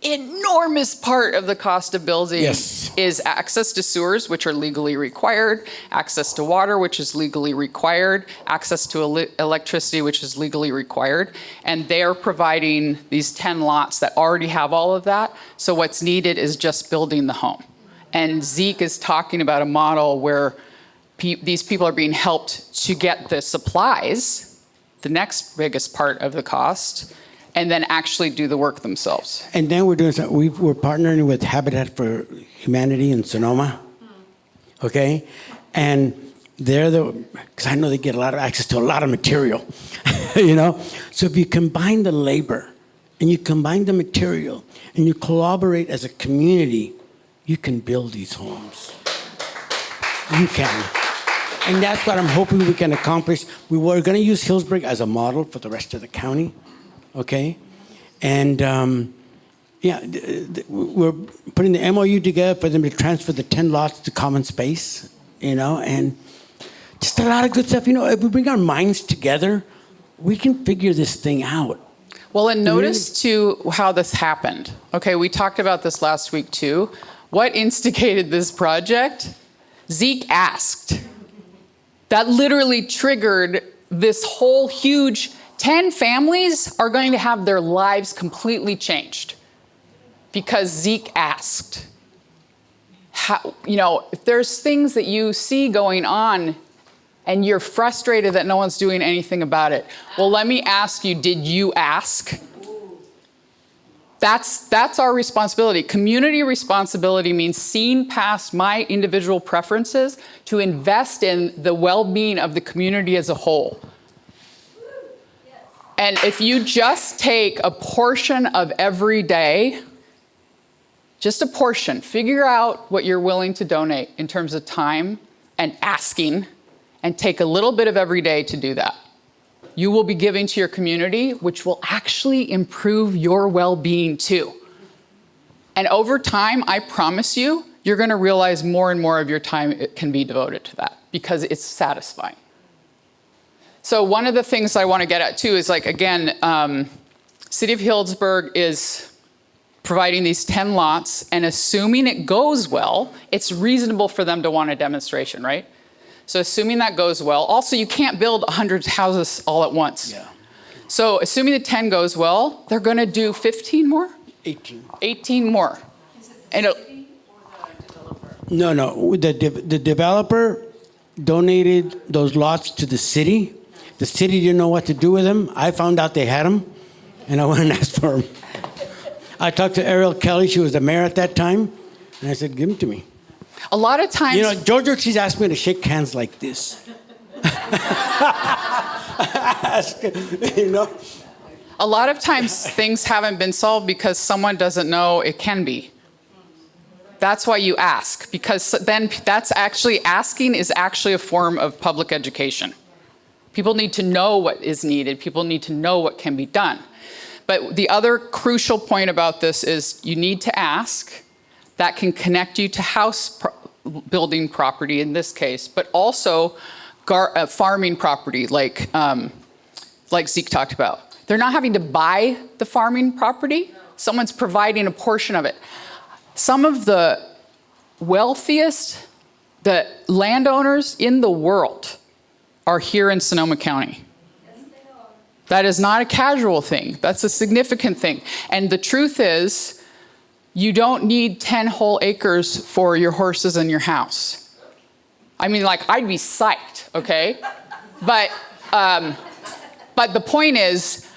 enormous part of the cost of building is access to sewers, which are legally required, access to water, which is legally required, access to electricity, which is legally required. And they are providing these 10 lots that already have all of that. So what's needed is just building the home. And Zeke is talking about a model where these people are being helped to get the supplies, the next biggest part of the cost, and then actually do the work themselves. And then we're doing something. We're partnering with Habitat for Humanity in Sonoma, okay? And they're because I know they get a lot of access to a lot of material, you know? So if you combine the labor and you combine the material and you collaborate as a community, you can build these homes. You can. And that's what I'm hoping we can accomplish. We were going to use Hillsburg as a model for the rest of the county, okay? And we're putting the MOU together for them to transfer the 10 lots to Common Space, you know, and just a lot of good stuff. You know, if we bring our minds together, we can figure this thing out. Well, and notice, too, how this happened. Okay, we talked about this last week, too. What instigated this project? Zeke asked. That literally triggered this whole huge 10 families are going to have their lives completely changed because Zeke asked. How, you know, if there's things that you see going on and you're frustrated that no one's doing anything about it, well, let me ask you, did you ask? That's our responsibility. Community responsibility means seeing past my individual preferences to invest in the well-being of the community as a whole. And if you just take a portion of every day, just a portion, figure out what you're willing to donate in terms of time and asking, and take a little bit of every day to do that. You will be giving to your community, which will actually improve your well-being too. And over time, I promise you, you're going to realize more and more of your time it can be devoted to that because it's satisfying. So one of the things I want to get at too is like, again, City of Healdsburg is providing these 10 lots, and assuming it goes well, it's reasonable for them to want a demonstration, right? So assuming that goes well, also you can't build 100 houses all at once. Yeah. So assuming the 10 goes well, they're going to do 15 more? 18. 18 more. And No. The developer donated those lots to the city. The city didn't know what to do with them. I found out they had them, and I went and asked for them. I talked to Ariel Kelly. She was the mayor at that time, and I said, "Give them to me." a lot of times, You know, George Ortiz asked me to shake hands like this. You know. a lot of times things haven't been solved because someone doesn't know it can be. That's why you ask, because then that's actually, asking is actually a form of public education. People need to know what is needed. People need to know what can be done. But the other crucial point about this is you need to ask. That can connect you to building property in this case, but also farming property like Zeke talked about. They're not having to buy the farming property. Someone's providing a portion of it. Some of the wealthiest the landowners in the world are here in Sonoma County. That is not a casual thing. That's a significant thing. And the truth is, you don't need 10 whole acres for your horses and your house. I mean, like, I'd be psyched, okay? But the point is,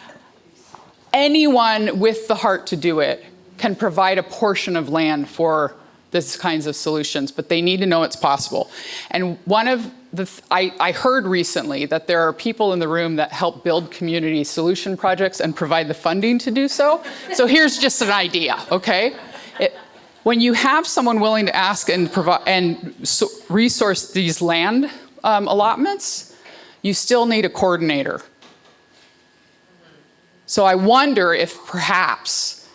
anyone with the heart to do it can provide a portion of land for these kinds of solutions, but they need to know it's possible. And one of I heard recently that there are people in the room that help build community solution projects and provide the funding to do so. So here's just an idea, okay? When you have someone willing to ask and provide and resource these land allotments, you still need a coordinator. So I wonder if perhaps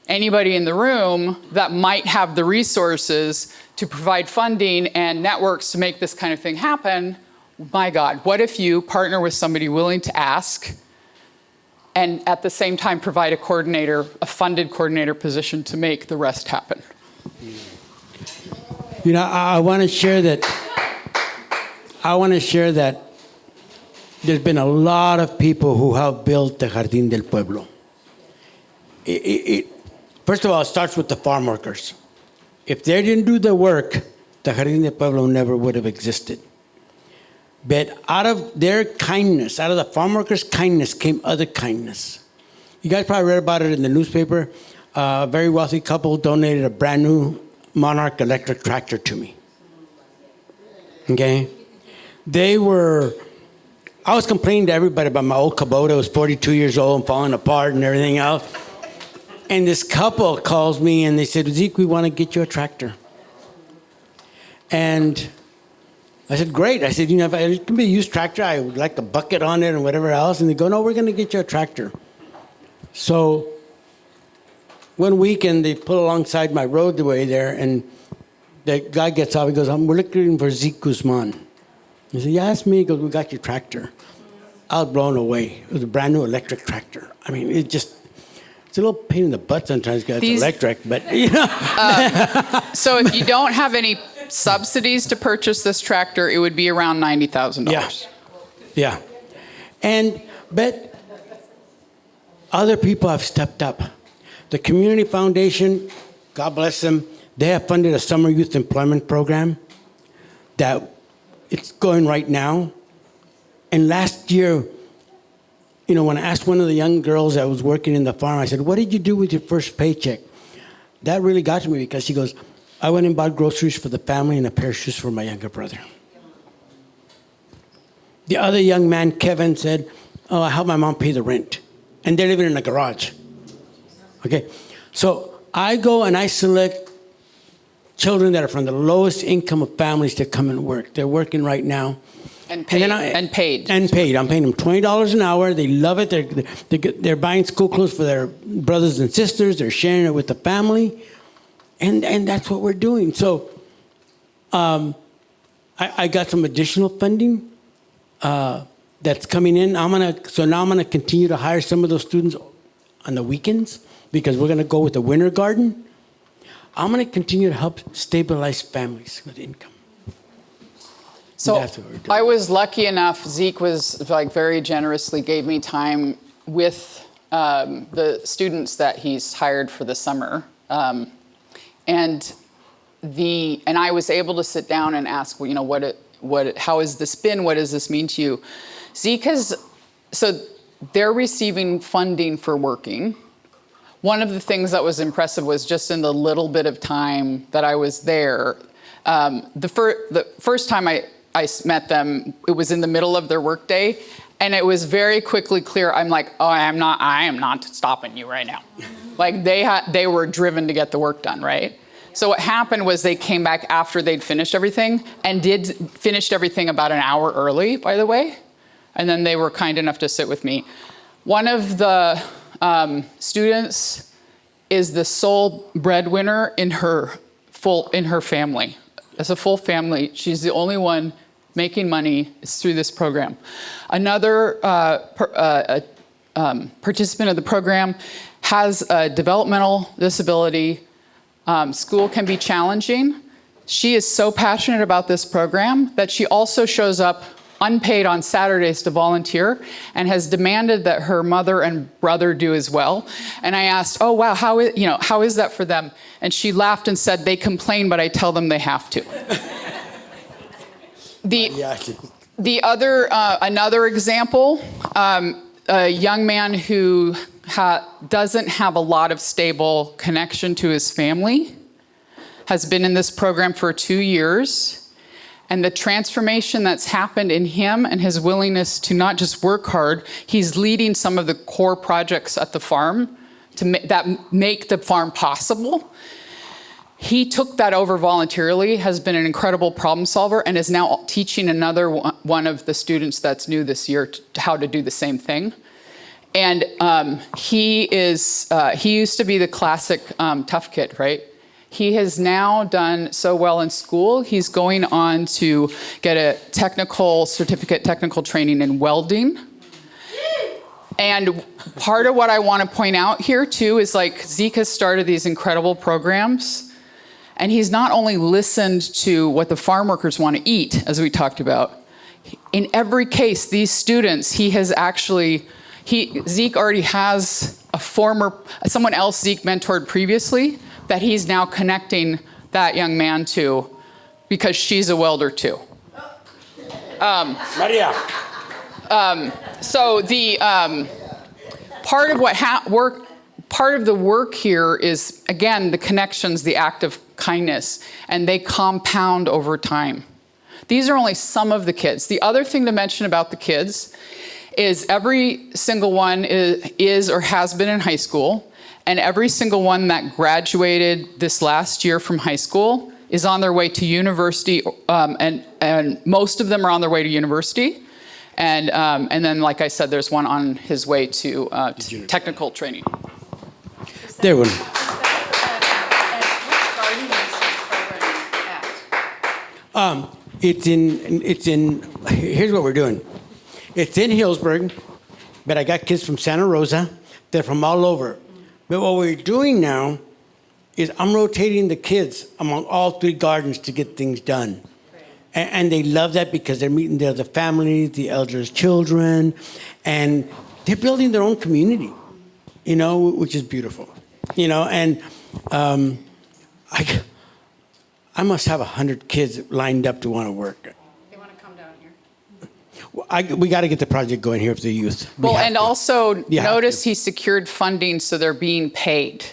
anybody in the room that might have the resources to provide funding and networks to make this kind of thing happen, my God, what if you partner with somebody willing to ask and at the same time provide a coordinator, a funded coordinator position to make the rest happen? You know, I want to share that there's been a lot of people who have built the Jardin del Pueblo. First of all, it starts with the farm workers. If they didn't do the work, the Jardin del Pueblo never would have existed. But out of their kindness, out of the farm workers' kindness came other kindness. You guys probably read about it in the newspaper. A very wealthy couple donated a brand new Monarch electric tractor to me. Okay? I was complaining to everybody about my old Kubota. It was 42 years old and falling apart and everything else. And this couple calls me and they said, "Zeke, we want to get you a tractor." And I said, "Great." I said, "You know, if it can be a used tractor, I would like a bucket on it and whatever else." And they go, "No, we're going to get you a tractor." So one weekend they pull alongside my roadway there and the guy gets off. He goes, "We're looking for Zeke Guzman." I said, "Yeah, that's me." He goes, "We got your tractor." I was blown away. It was a brand new electric tractor. I mean, it's a little pain in the butt sometimes because it's electric, but you know. So if you don't have any subsidies to purchase this tractor, it would be around $90,000. Yeah. But other people have stepped up. The Community Foundation, God bless them, they have funded a summer youth employment program that it's going right now. And last year, you know, when I asked one of the young girls that was working in the farm, I said, "What did you do with your first paycheck?" That really got to me because she goes, "I went and bought groceries for the family and a pair of shoes for my younger brother." The other young man, Kevin, said, "Oh, I helped my mom pay the rent." And they're living in a garage. Okay? So I go and I select children that are from the lowest income of families to come and work. They're working right now. And paid. I'm paying them $20 an hour. They love it. They're buying school clothes for their brothers and sisters. They're sharing it with the family. And that's what we're doing. So I got some additional funding that's coming in. Now I'm gonna continue to hire some of those students on the weekends because we're gonna go with the winter garden. I'm gonna continue to help stabilize families with income. So That's what we're doing. I was lucky enough, Zeke was like very generously gave me time with the students that he's hired for the summer. And I was able to sit down and ask, well, you know, how has this been? What does this mean to you? Zeke so they're receiving funding for working. One of the things that was impressive was just in the little bit of time that I was there, the first time I met them, it was in the middle of their workday, and it was very quickly clear. I'm like, oh, I am not stopping you right now. Like they were driven to get the work done, right? So what happened was they came back after they'd finished everything and finished everything about an hour early, by the way. And then they were kind enough to sit with me. One of the students is the sole breadwinner in her family. As a full family, she's the only one making money through this program. Another participant of the program has a developmental disability. School can be challenging. She is so passionate about this program that she also shows up unpaid on Saturdays to volunteer and has demanded that her mother and brother do as well. And I asked, oh, wow, how is that for them? And she laughed and said, they complain, but I tell them they have to. Another example, a young man who doesn't have a lot of stable connection to his family, has been in this program for 2 years. And the transformation that's happened in him and his willingness to not just work hard, he's leading some of the core projects at the farm that make the farm possible. He took that over voluntarily, has been an incredible problem solver, and is now teaching another one of the students that's new this year how to do the same thing. And he used to be the classic tough kid, right? He has now done so well in school. He's going on to get a technical training in welding. And part of what I want to point out here too is like Zeke has started these incredible programs, and he's not only listened to what the farm workers want to eat, as we talked about. In every case, these students, Zeke already has someone else Zeke mentored previously that he's now connecting that young man to because she's a welder too. Maria. So the part of the work here is, again, the connections, the act of kindness, and they compound over time. These are only some of the kids. The other thing to mention about the kids is every single one is or has been in high school, and every single one that graduated this last year from high school is on their way to university, and most of them are on their way to university. And then, like I said, there's one on his way to technical training. There one. Here's what we're doing. It's in Hillsburg, but I got kids from Santa Rosa. They're from all over. But what we're doing now is I'm rotating the kids among all 3 gardens to get things done. And they love that because they're meeting the other families, the elders' children, and they're building their own community, which is beautiful. And I must have 100 kids lined up to want to work. They want to come down here. We got to get the project going here for the youth. Also notice he secured funding, so they're being paid.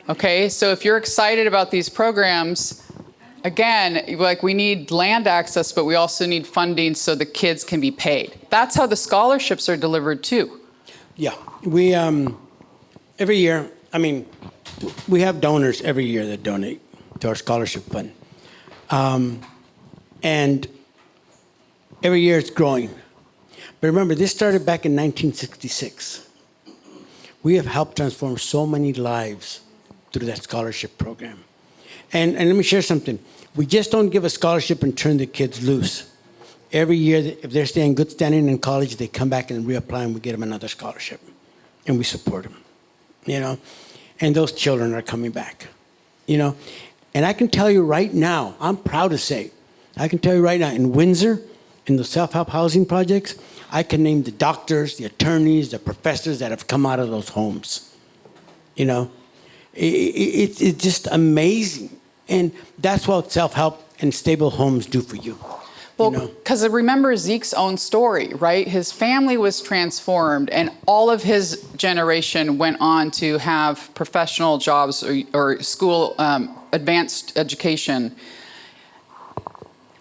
Okay, so if you're excited about these programs, again, like we need land access, but we also need funding so the kids can be paid. That's how the scholarships are delivered too. Yeah, we every year. We have donors every year that donate to our scholarship fund, and every year it's growing. But remember, this started back in 1966. We have helped transform so many lives through that scholarship program. And let me share something. We just don't give a scholarship and turn the kids loose. Every year, if they're staying good standing in college, they come back and reapply, and we get them another scholarship. And we support them, you know. And those children are coming back, you know. And I can tell you right now, I'm proud to say, I can tell you right now, in Windsor, in the self-help housing projects, I can name the doctors, the attorneys, the professors that have come out of those homes, you know. It's just amazing. And that's what self-help and stable homes do for you. Well, you know? because remember Zeke's own story, right? His family was transformed, and all of his generation went on to have professional jobs or school advanced education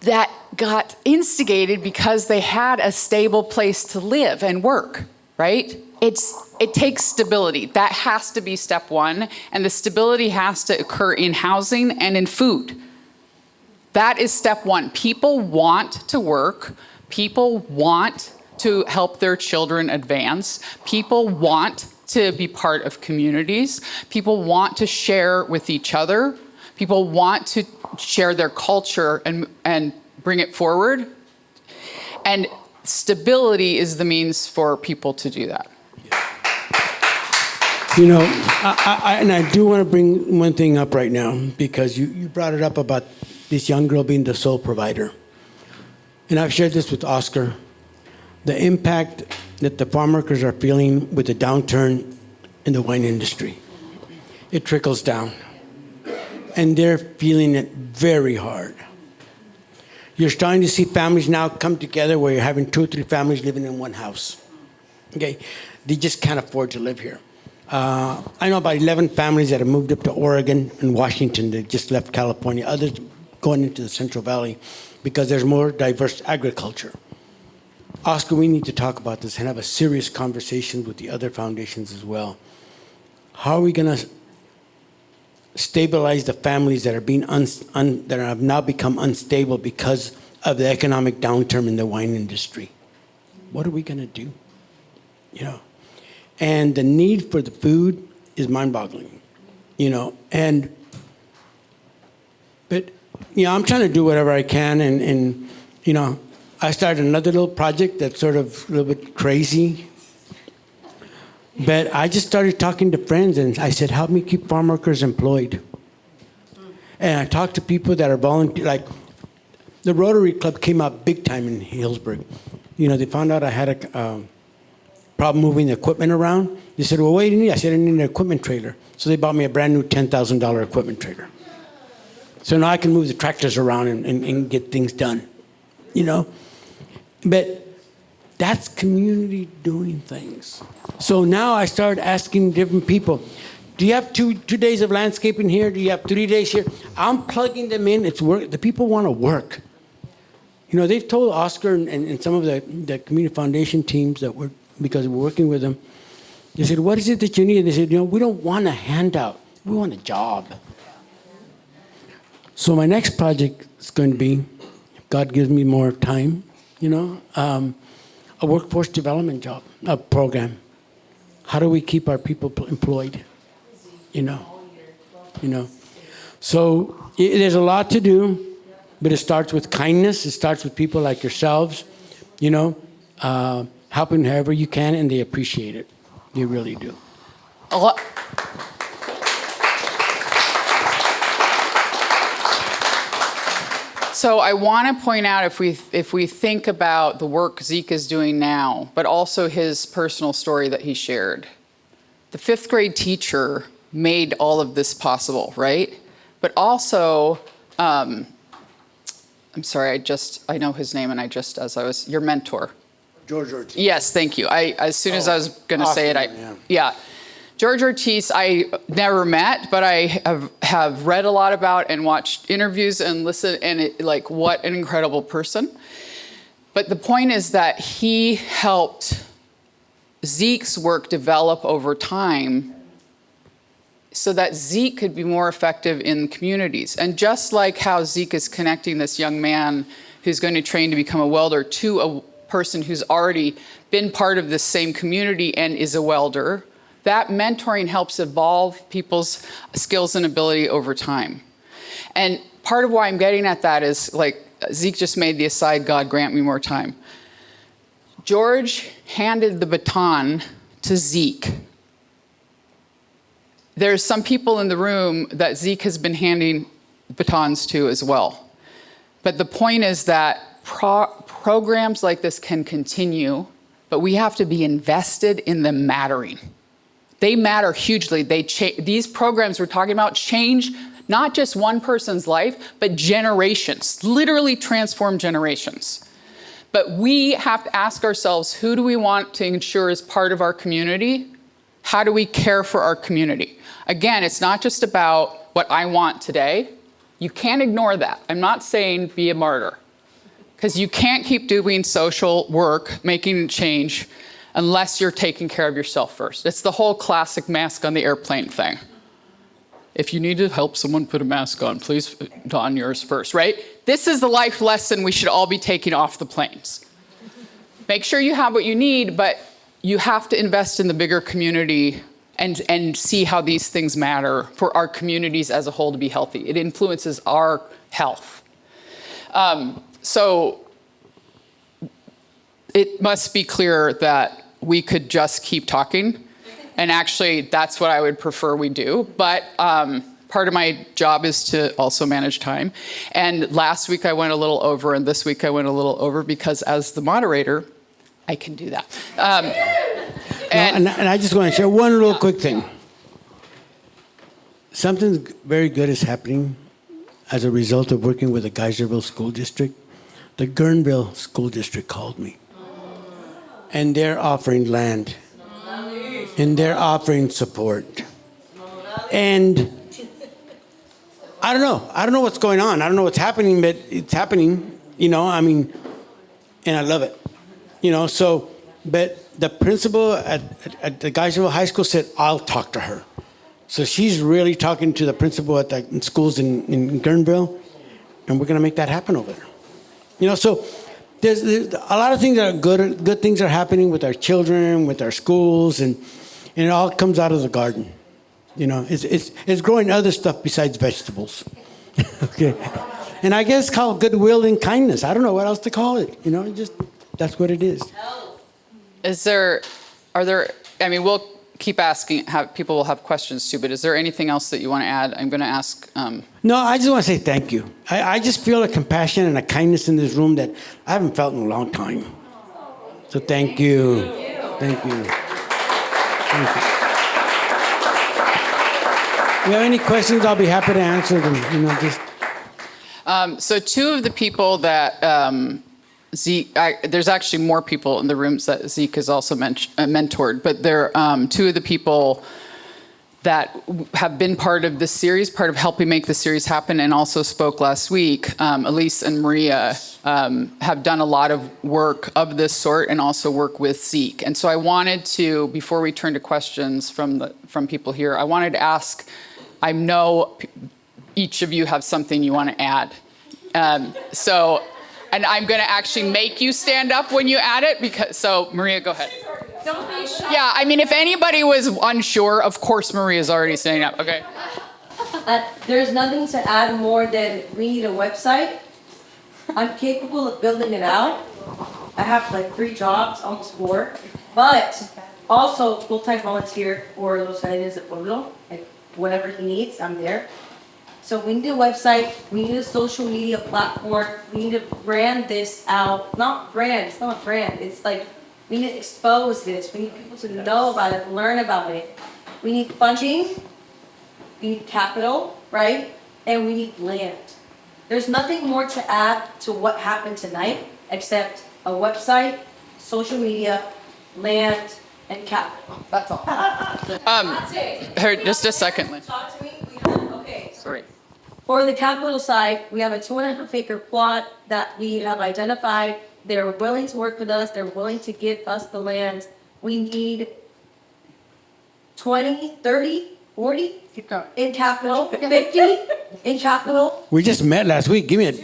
that got instigated because they had a stable place to live and work, right? It takes stability. That has to be step one, and the stability has to occur in housing and in food. That is step one. People want to work. People want to help their children advance. People want to be part of communities. People want to share with each other. People want to share their culture and bring it forward. And stability is the means for people to do that. You know, I do want to bring one thing up right now, because you brought it up about this young girl being the sole provider. And I've shared this with Oscar. The impact that the farm workers are feeling with the downturn in the wine industry. It trickles down. And they're feeling it very hard. You're starting to see families now come together where you're having 2 or 3 families living in one house. Okay? They just can't afford to live here. I know about 11 families that have moved up to Oregon and Washington that just left California. Others going into the Central Valley because there's more diverse agriculture. Oscar, we need to talk about this and have a serious conversation with the other foundations as well. How are we going to stabilize the families that are being that have now become unstable because of the economic downturn in the wine industry? What are we going to do? You know, and the need for the food is mind-boggling. You know, but you know, I'm trying to do whatever I can, and you know, I started another little project that's sort of a little bit crazy. But I just started talking to friends, and I said, help me keep farm workers employed. And I talked to people that are volunteer, like the Rotary Club came out big time in Hillsburg. You know, they found out I had a problem moving the equipment around. They said, well, what do you need? I said, I need an equipment trailer. So they bought me a brand new $10,000 equipment trailer. So now I can move the tractors around and get things done, you know? But that's community doing things. So now I started asking different people, do you have two days of landscaping here? Do you have 3 days here? I'm plugging them in. It's work. The people want to work. You know, they've told Oscar and some of the community foundation teams that because we're working with them, they said, what is it that you need? And they said, you know, we don't want a handout. We want a job. So my next project is going to be, if God gives me more time, you know, a workforce development program. How do we keep our people employed? You know. So there's a lot to do, but it starts with kindness. It starts with people like yourselves, you know, helping however you can, and they appreciate it. They really do. So I want to point out, if we think about the work Zeke is doing now, but also his personal story that he shared, the 5th grade teacher made all of this possible, right? But also, I'm sorry, I know his name, and your mentor. George Ortiz. Yes, thank you. As soon as I was going to say it, yeah. George Ortiz, I never met, but I have read a lot about and watched interviews and listened, and what an incredible person. But the point is that he helped Zeke's work develop over time so that Zeke could be more effective in communities. And just like how Zeke is connecting this young man who's going to train to become a welder to a person who's already been part of this same community and is a welder, that mentoring helps evolve people's skills and ability over time. And part of why I'm getting at that is, like, Zeke just made the aside, God grant me more time. George handed the baton to Zeke. There's some people in the room that Zeke has been handing batons to as well. But the point is that programs like this can continue, but we have to be invested in them mattering. They matter hugely. These programs we're talking about change not just one person's life, but generations, literally transform generations. But we have to ask ourselves, who do we want to ensure is part of our community? How do we care for our community? Again, it's not just about what I want today. You can't ignore that. I'm not saying be a martyr, because you can't keep doing social work, making change, unless you're taking care of yourself first. It's the whole classic mask on the airplane thing. If you need to help someone put a mask on, please don yours first, right? This is the life lesson we should all be taking off the planes. Make sure you have what you need, but you have to invest in the bigger community and see how these things matter for our communities as a whole to be healthy. It influences our health. So it must be clear that we could just keep talking. And actually, that's what I would prefer we do. But part of my job is to also manage time. And last week I went a little over, and this week I went a little over, because as the moderator, I can do that. And I just want to share one little quick thing. Something very good is happening as a result of working with the Geyserville School District. The Guerneville School District called me. And they're offering land. And they're offering support. And I don't know. I don't know what's going on. I don't know what's happening, but it's happening, and I love it. But the principal at the Geyserville High School said, I'll talk to her. So she's really talking to the principal at the schools in Guerneville, and we're going to make that happen over there. So there's a lot of things that are good things are happening with our children, with our schools, and it all comes out of the garden. It's growing other stuff besides vegetables. Okay. And I guess called goodwill and kindness. I don't know what else to call it. That's what it is. We'll keep asking, people will have questions too, but is there anything else that you want to add? I'm going to ask. No, I just want to say thank you. I just feel a compassion and a kindness in this room that I haven't felt in a long time. So thank you. Thank you. Thank you. If you have any questions, I'll be happy to answer them. So two of the people that Zeke, there's actually more people in the rooms that Zeke has also mentored, but they're two of the people that have been part of this series, part of helping make the series happen, and also spoke last week. Elise and Maria have done a lot of work of this sort and also work with Zeke. And so I wanted to, before we turn to questions from people here, I wanted to ask, I know each of you have something you want to add. And I'm going to actually make you stand up when you add it, so Maria, go ahead. Don't be shy. Yeah, if anybody was unsure, of course Maria's already standing up. Okay. There's nothing to add more than we need a website. I'm capable of building it out. I have 3 jobs, almost 4, but also full-time volunteer for Los Jardines del Pueblo. Whatever he needs, I'm there. So we need a website, we need a social media platform, we need to brand this out. It's not a brand. It's we need to expose this. We need people to know about it, learn about it. We need funding, we need capital, right? And we need land. There's nothing more to add to what happened tonight except a website, social media, land, and capital. That's all. That's it. Just a second, Lynn. Talk to me. Okay. Sorry. For the capital side, we have a 2.5-acre plot that we have identified. They're willing to work with us. They're willing to give us the land. We need 20, 30, 40 in capital, 50 in capital. We just met last week. Give me it.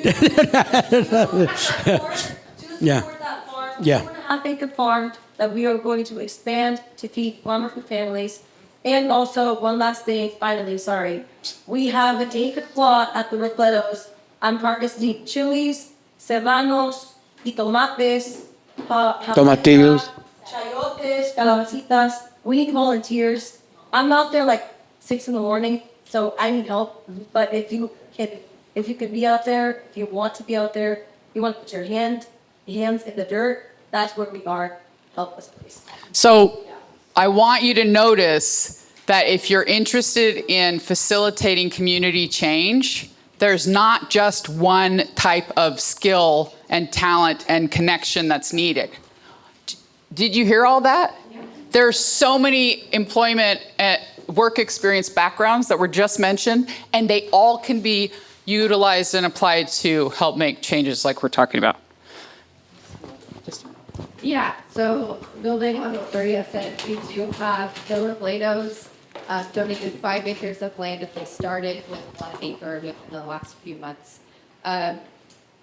Yeah. That farm, Yeah. 2.5-acre farm that we are going to expand to feed farmers and families. And also, one last thing, finally, sorry. We have an acre plot at the Repletos. I'm harvesting chilies, serranos, jitomates, Tomatillos. chayotes, calabacitas. We need volunteers. I'm out there like 6 in the morning, so I need help. But if you can be out there, if you want to be out there, you want to put your hands in the dirt, that's where we are. Help us, please. So I want you to notice that if you're interested in facilitating community change, there's not just one type of skill and talent and connection that's needed. Did you hear all that? Yeah. There's so many employment and work experience backgrounds that were just mentioned, and they all can be utilized and applied to help make changes like we're talking about. Yeah, so building on what Maria said, we do have the Robledos donated 5 acres of land that they started with 1 acre within the last few months.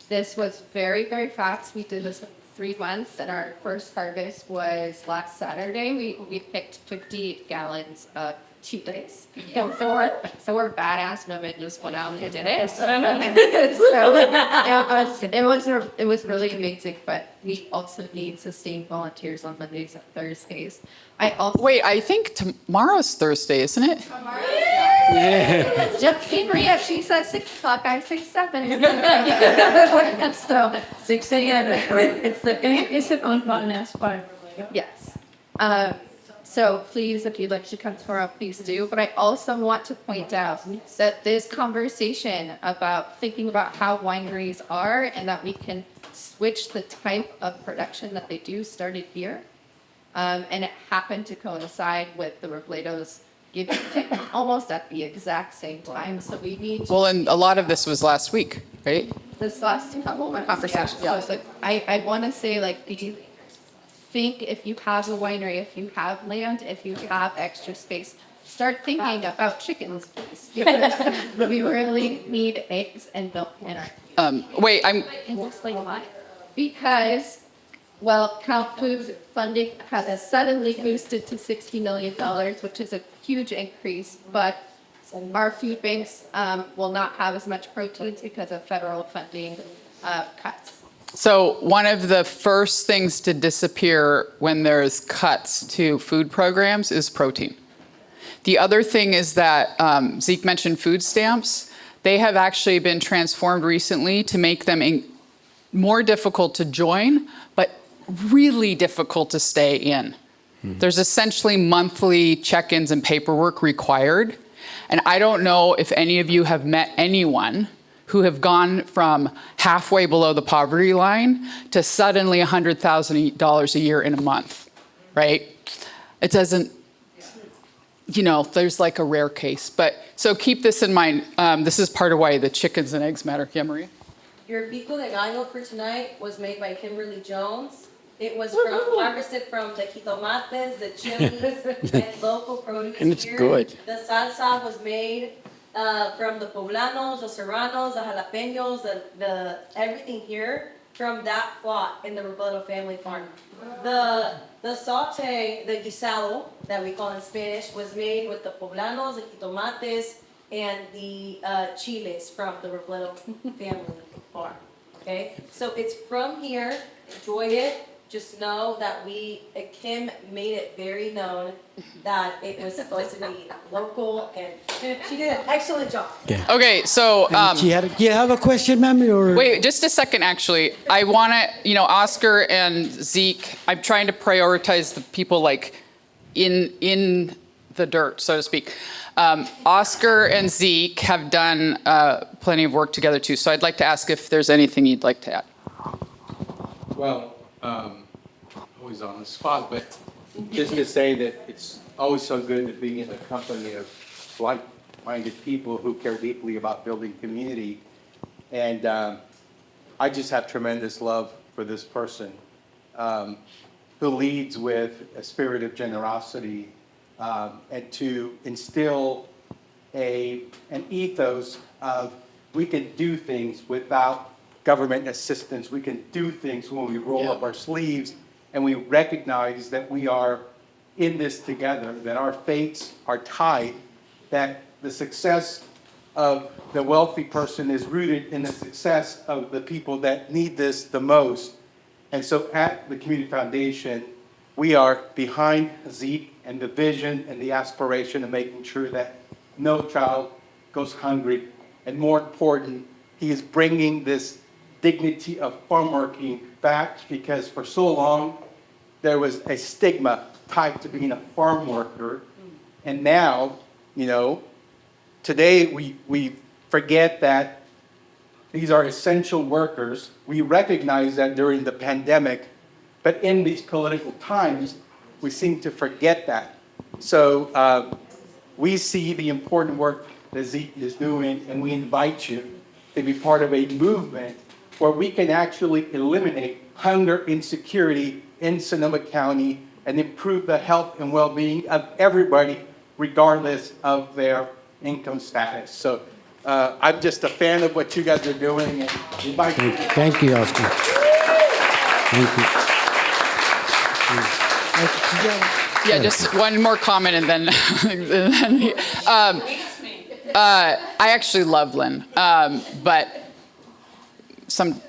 This was very, very fast. We did this in 3 months, and our first harvest was last Saturday. We picked 50 gallons of chiles. So we're badass women just went out and did it. It was really amazing, but we also need sustained volunteers on Mondays and Thursdays. Wait, I think tomorrow's Thursday, isn't it? Just Maria, she said 6 o'clock, I say 7. So 6 a.m. it's an unbuttoned spot. Yes. So please, if you'd like to come tomorrow, please do. But I also want to point out that this conversation about thinking about how wineries are and that we can switch the type of production that they do started here. And it happened to coincide with the Robledos giving almost at the exact same time. So we need to... Well, and a lot of this was last week, right? This last couple of conversations. Yeah. So I want to say, like, think if you have a winery, if you have land, if you have extra space, start thinking about chickens, please. Because we really need eggs and milk in our Wait, And we'll explain why. Because, well, Cal Food funding has suddenly boosted to $60 million, which is a huge increase, but our food banks will not have as much proteins because of federal funding cuts. So one of the first things to disappear when there's cuts to food programs is protein. The other thing is that Zeke mentioned food stamps. They have actually been transformed recently to make them more difficult to join, but really difficult to stay in. There's essentially monthly check-ins and paperwork required. And I don't know if any of you have met anyone who have gone from halfway below the poverty line to suddenly $100,000 a year in a month, right? It doesn't, there's like a rare case. But so keep this in mind. This is part of why the chickens and eggs matter. Yeah, Maria? Your 𝑨𝒂𝒃𝒍𝒆 for tonight was made by Kimberly Jones. It was harvested from the jitomates, the chilies, and local produce. And it's here. good. The salsa was made from the poblanos, the serranos, the jalapenos, the everything here from that plot in the Robledo family farm. The saute, the guisado that we call in Spanish, was made with the poblanos, the jitomates, and the chiles from the Robledo family farm. Okay, so it's from here. Enjoy it. Just know that Kim made it very known that it was supposed to be local, and she did an excellent job. Yeah. Okay, so Do you have a question, ma'am? Or wait, just a second, actually. I want to, Oscar and Zeke, I'm trying to prioritize the people like in the dirt, so to speak. Oscar and Zeke have done plenty of work together too, so I'd like to ask if there's anything you'd like to add. Well, always on the spot, but just to say that it's always so good to be in the company of like-minded people who care deeply about building community. And I just have tremendous love for this person who leads with a spirit of generosity and to instill an ethos of we can do things without government assistance. We can do things when we roll up our sleeves and we recognize that we are in this together, that our fates are tied, that the success of the wealthy person is rooted in the success of the people that need this the most. And so at the Community Foundation, we are behind Zeke and the vision and the aspiration of making sure that no child goes hungry. And more important, he is bringing this dignity of farm working back, because for so long, there was a stigma tied to being a farm worker. And now, today we forget that these are essential workers. We recognize that during the pandemic, but in these political times, we seem to forget that. So we see the important work that Zeke is doing, and we invite you to be part of a movement where we can actually eliminate hunger, insecurity in Sonoma County and improve the health and well-being of everybody, regardless of their income status. So I'm just a fan of what you guys are doing. And Thank you, Oscar. Thank you. Yeah, just one more comment and then, I actually love Lynn, but some,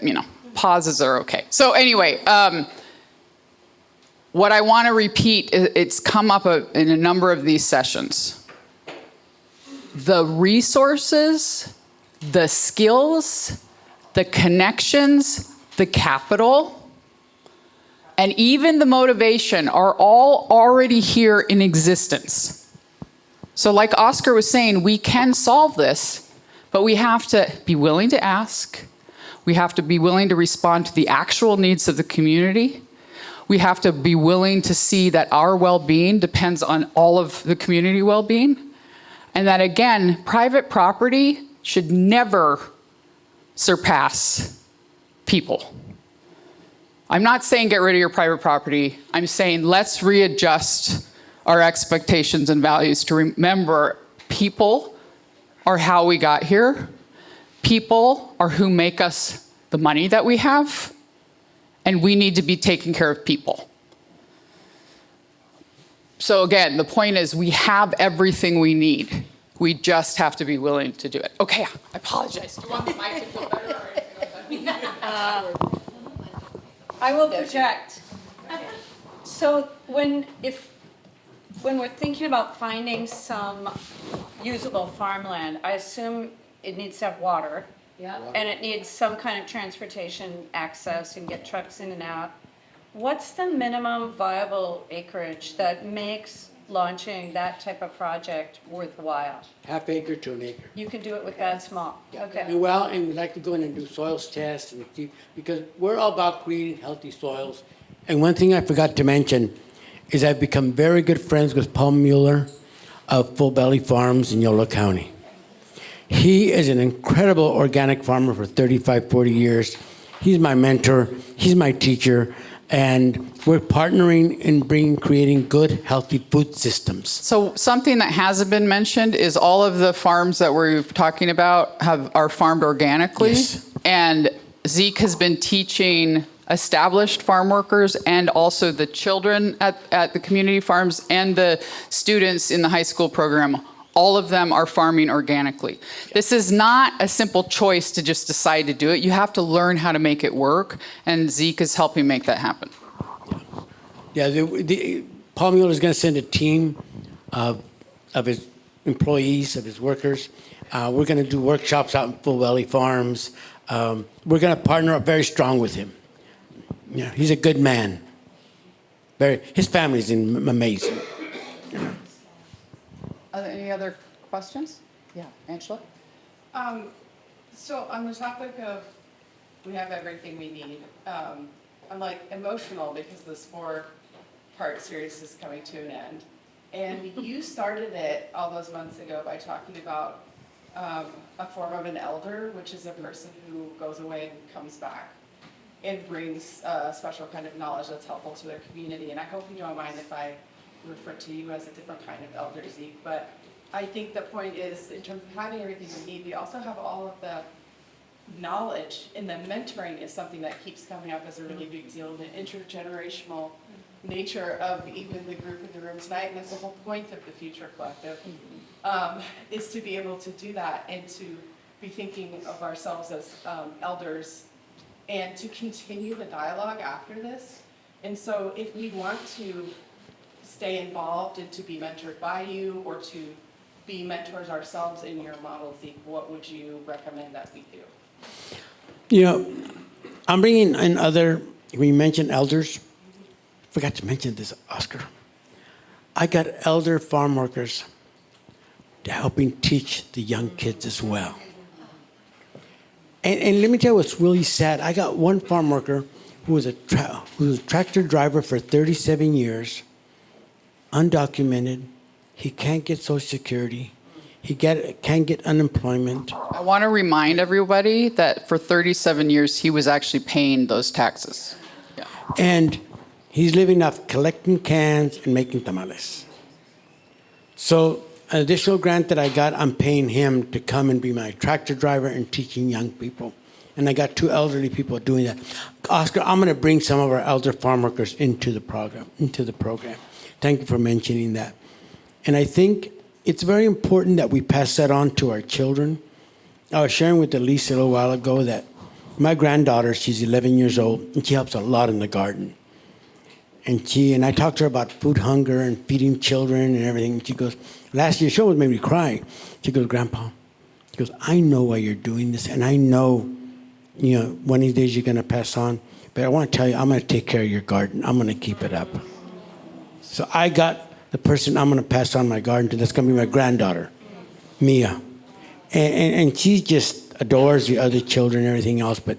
pauses are okay. So anyway, what I want to repeat, it's come up in a number of these sessions. The resources, the skills, the connections, the capital, and even the motivation are all already here in existence. So like Oscar was saying, we can solve this, but we have to be willing to ask. We have to be willing to respond to the actual needs of the community. We have to be willing to see that our well-being depends on all of the community well-being. And that, again, private property should never surpass people. I'm not saying get rid of your private property. I'm saying let's readjust our expectations and values to remember people are how we got here. People are who make us the money that we have. And we need to be taking care of people. So again, the point is we have everything we need. We just have to be willing to do it. Okay, I apologize. Do you want the mic to feel better or anything like that? I will project. So when we're thinking about finding some usable farmland, I assume it needs to have water. Yeah. And it needs some kind of transportation access and get trucks in and out. What's the minimum viable acreage that makes launching that type of project worthwhile? Half acre to an acre. You can do it with that small. Okay. Well, and we like to go in and do soils tests and see, because we're all about creating healthy soils. And one thing I forgot to mention is I've become very good friends with Paul Mueller of Full Belly Farms in Yolo County. He is an incredible organic farmer for 35, 40 years. He's my mentor, he's my teacher, and we're partnering in creating good, healthy food systems. So something that hasn't been mentioned is all of the farms that we're talking about are farmed organically. Yes. And Zeke has been teaching established farm workers and also the children at the community farms and the students in the high school program. All of them are farming organically. This is not a simple choice to just decide to do it. You have to learn how to make it work, and Zeke is helping make that happen. Yeah, Paul Mueller is going to send a team of his employees, of his workers. We're going to do workshops out in Full Valley Farms. We're going to partner up very strong with him. Yeah, he's a good man. His family's amazing. Are there any other questions? Yeah, Angela? So on the topic of we have everything we need, I'm like emotional because this 4-part series is coming to an end. And you started it all those months ago by talking about a form of an elder, which is a person who goes away and comes back and brings a special kind of knowledge that's helpful to their community. And I hope you don't mind if I refer to you as a different kind of elder, Zeke, but I think the point is, in terms of having everything we need, we also have all of the knowledge, and the mentoring is something that keeps coming up as a really big deal, the intergenerational nature of even the group in the room tonight, and that's the whole point of the Future Collective, is to be able to do that and to be thinking of ourselves as elders and to continue the dialogue after this. And so if we want to stay involved and to be mentored by you or to be mentors ourselves in your model, Zeke, what would you recommend that we do? You know, I'm bringing in when you mentioned elders, forgot to mention this, Oscar. I got elder farm workers helping teach the young kids as well. And let me tell you what's really sad. I got one farm worker who was a tractor driver for 37 years, undocumented. He can't get Social Security. He can't get unemployment. I want to remind everybody that for 37 years, he was actually paying those taxes. Yeah. And he's living off collecting cans and making tamales. So an additional grant that I got, I'm paying him to come and be my tractor driver and teaching young people. And I got 2 elderly people doing that. Oscar, I'm going to bring some of our elder farm workers into the program. Thank you for mentioning that. And I think it's very important that we pass that on to our children. I was sharing with Elise a little while ago that my granddaughter, she's 11 years old, and she helps a lot in the garden. And I talked to her about food hunger and feeding children and everything. And she goes, last year, she almost made me cry. She goes, Grandpa, she goes, I know why you're doing this, and I know, one of these days you're going to pass on. But I want to tell you, I'm going to take care of your garden. I'm going to keep it up. So I got the person I'm going to pass on my garden to. That's going to be my granddaughter, Mia. And she just adores the other children and everything else. But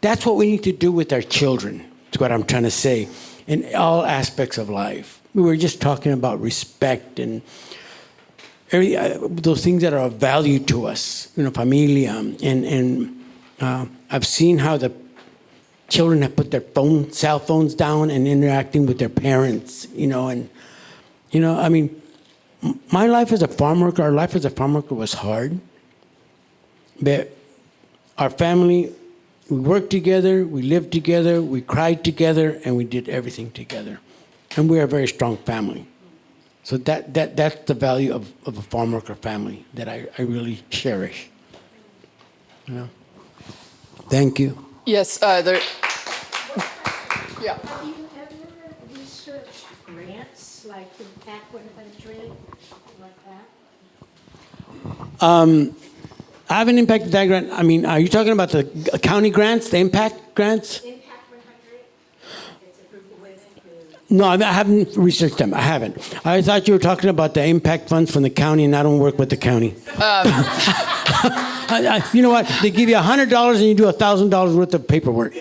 that's what we need to do with our children, is what I'm trying to say, in all aspects of life. We were just talking about respect and those things that are of value to us, familia. And I've seen how the children have put their cell phones down and interacting with their parents, my life as a farm worker, our life as a farm worker was hard. But our family, we worked together, we lived together, we cried together, and we did everything together. And we're a very strong family. So that's the value of a farm worker family that I really cherish. Thank you. Yes, yeah. Have you ever researched grants like Impact 100, like that? I haven't impacted that grant. Are you talking about the county grants, the impact grants? Impact 100. It's a group of women who. No, I haven't researched them. I haven't. I thought you were talking about the impact funds from the county, and I don't work with the county. You know what? They give you $100 and you do $1,000 worth of paperwork.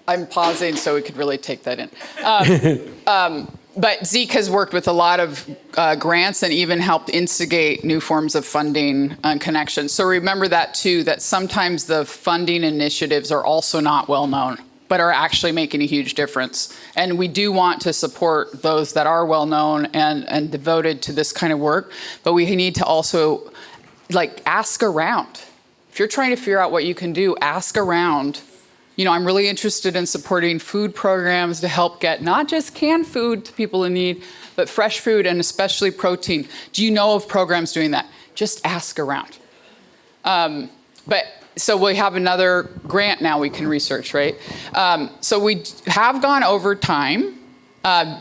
I'm pausing so we could really take that in. But Zeke has worked with a lot of grants and even helped instigate new forms of funding and connections. So remember that too, that sometimes the funding initiatives are also not well known, but are actually making a huge difference. And we do want to support those that are well known and devoted to this kind of work, but we need to also ask around. If you're trying to figure out what you can do, ask around. I'm really interested in supporting food programs to help get not just canned food to people in need, but fresh food and especially protein. Do you know of programs doing that? Just ask around. So we have another grant now we can research, right? So we have gone over time,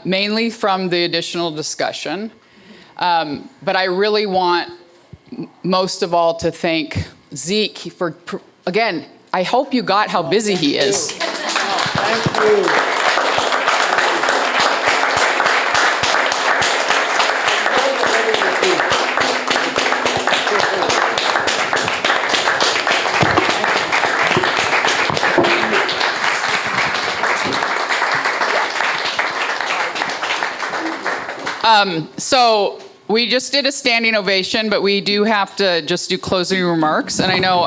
mainly from the additional discussion. But I really want most of all to thank Zeke for, again, I hope you got how busy he is. Thank you. So we just did a standing ovation, but we do have to just do closing remarks. And I know,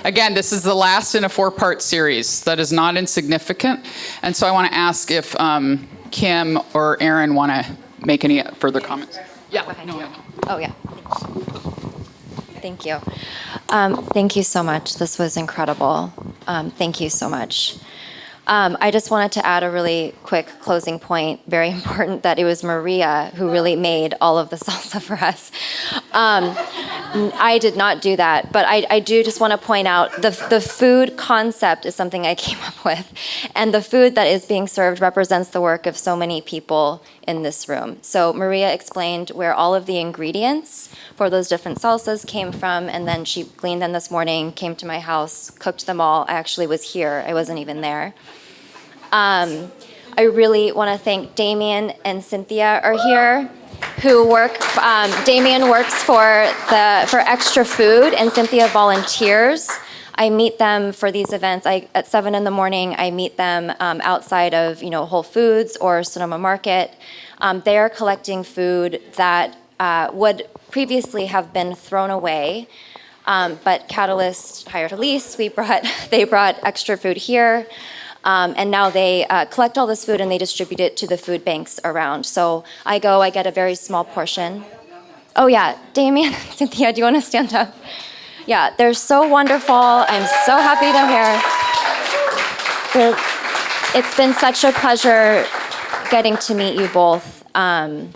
again, this is the last in a 4-part series. That is not insignificant. And so I want to ask if Kim or Aaron want to make any further comments. Yeah. Oh, yeah. Thank you. Thank you so much. This was incredible. Thank you so much. I just wanted to add a really quick closing point, very important, that it was Maria who really made all of the salsa for us. I did not do that, but I do just want to point out the food concept is something I came up with, and the food that is being served represents the work of so many people in this room. So Maria explained where all of the ingredients for those different salsas came from, and then she gleaned them this morning, came to my house, cooked them all. I actually was here. I wasn't even there. I really want to thank Damien and Cynthia are here, who work. Damien works for Extra Food, and Cynthia volunteers. I meet them for these events. At 7 in the morning, I meet them outside of Whole Foods or Sonoma Market. They are collecting food that would previously have been thrown away, but Catalyst hired a lease. They brought Extra Food here. And now they collect all this food and they distribute it to the food banks around. So I get a very small portion. Oh yeah, Damien, Cynthia, do you want to stand up? Yeah, they're so wonderful. I'm so happy they're here. It's been such a pleasure getting to meet you both. And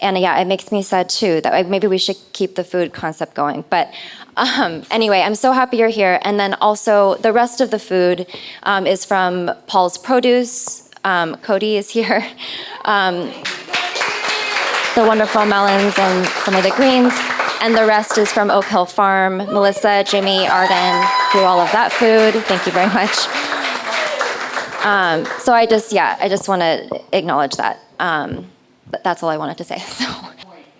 yeah, it makes me sad too that maybe we should keep the food concept going. But anyway, I'm so happy you're here. And then also the rest of the food is from Paul's Produce. Cody is here. The wonderful melons and some of the greens. And the rest is from Oak Hill Farm. Melissa, Jimmy, Arden grew all of that food. Thank you very much. So I just want to acknowledge that. But that's all I wanted to say. So.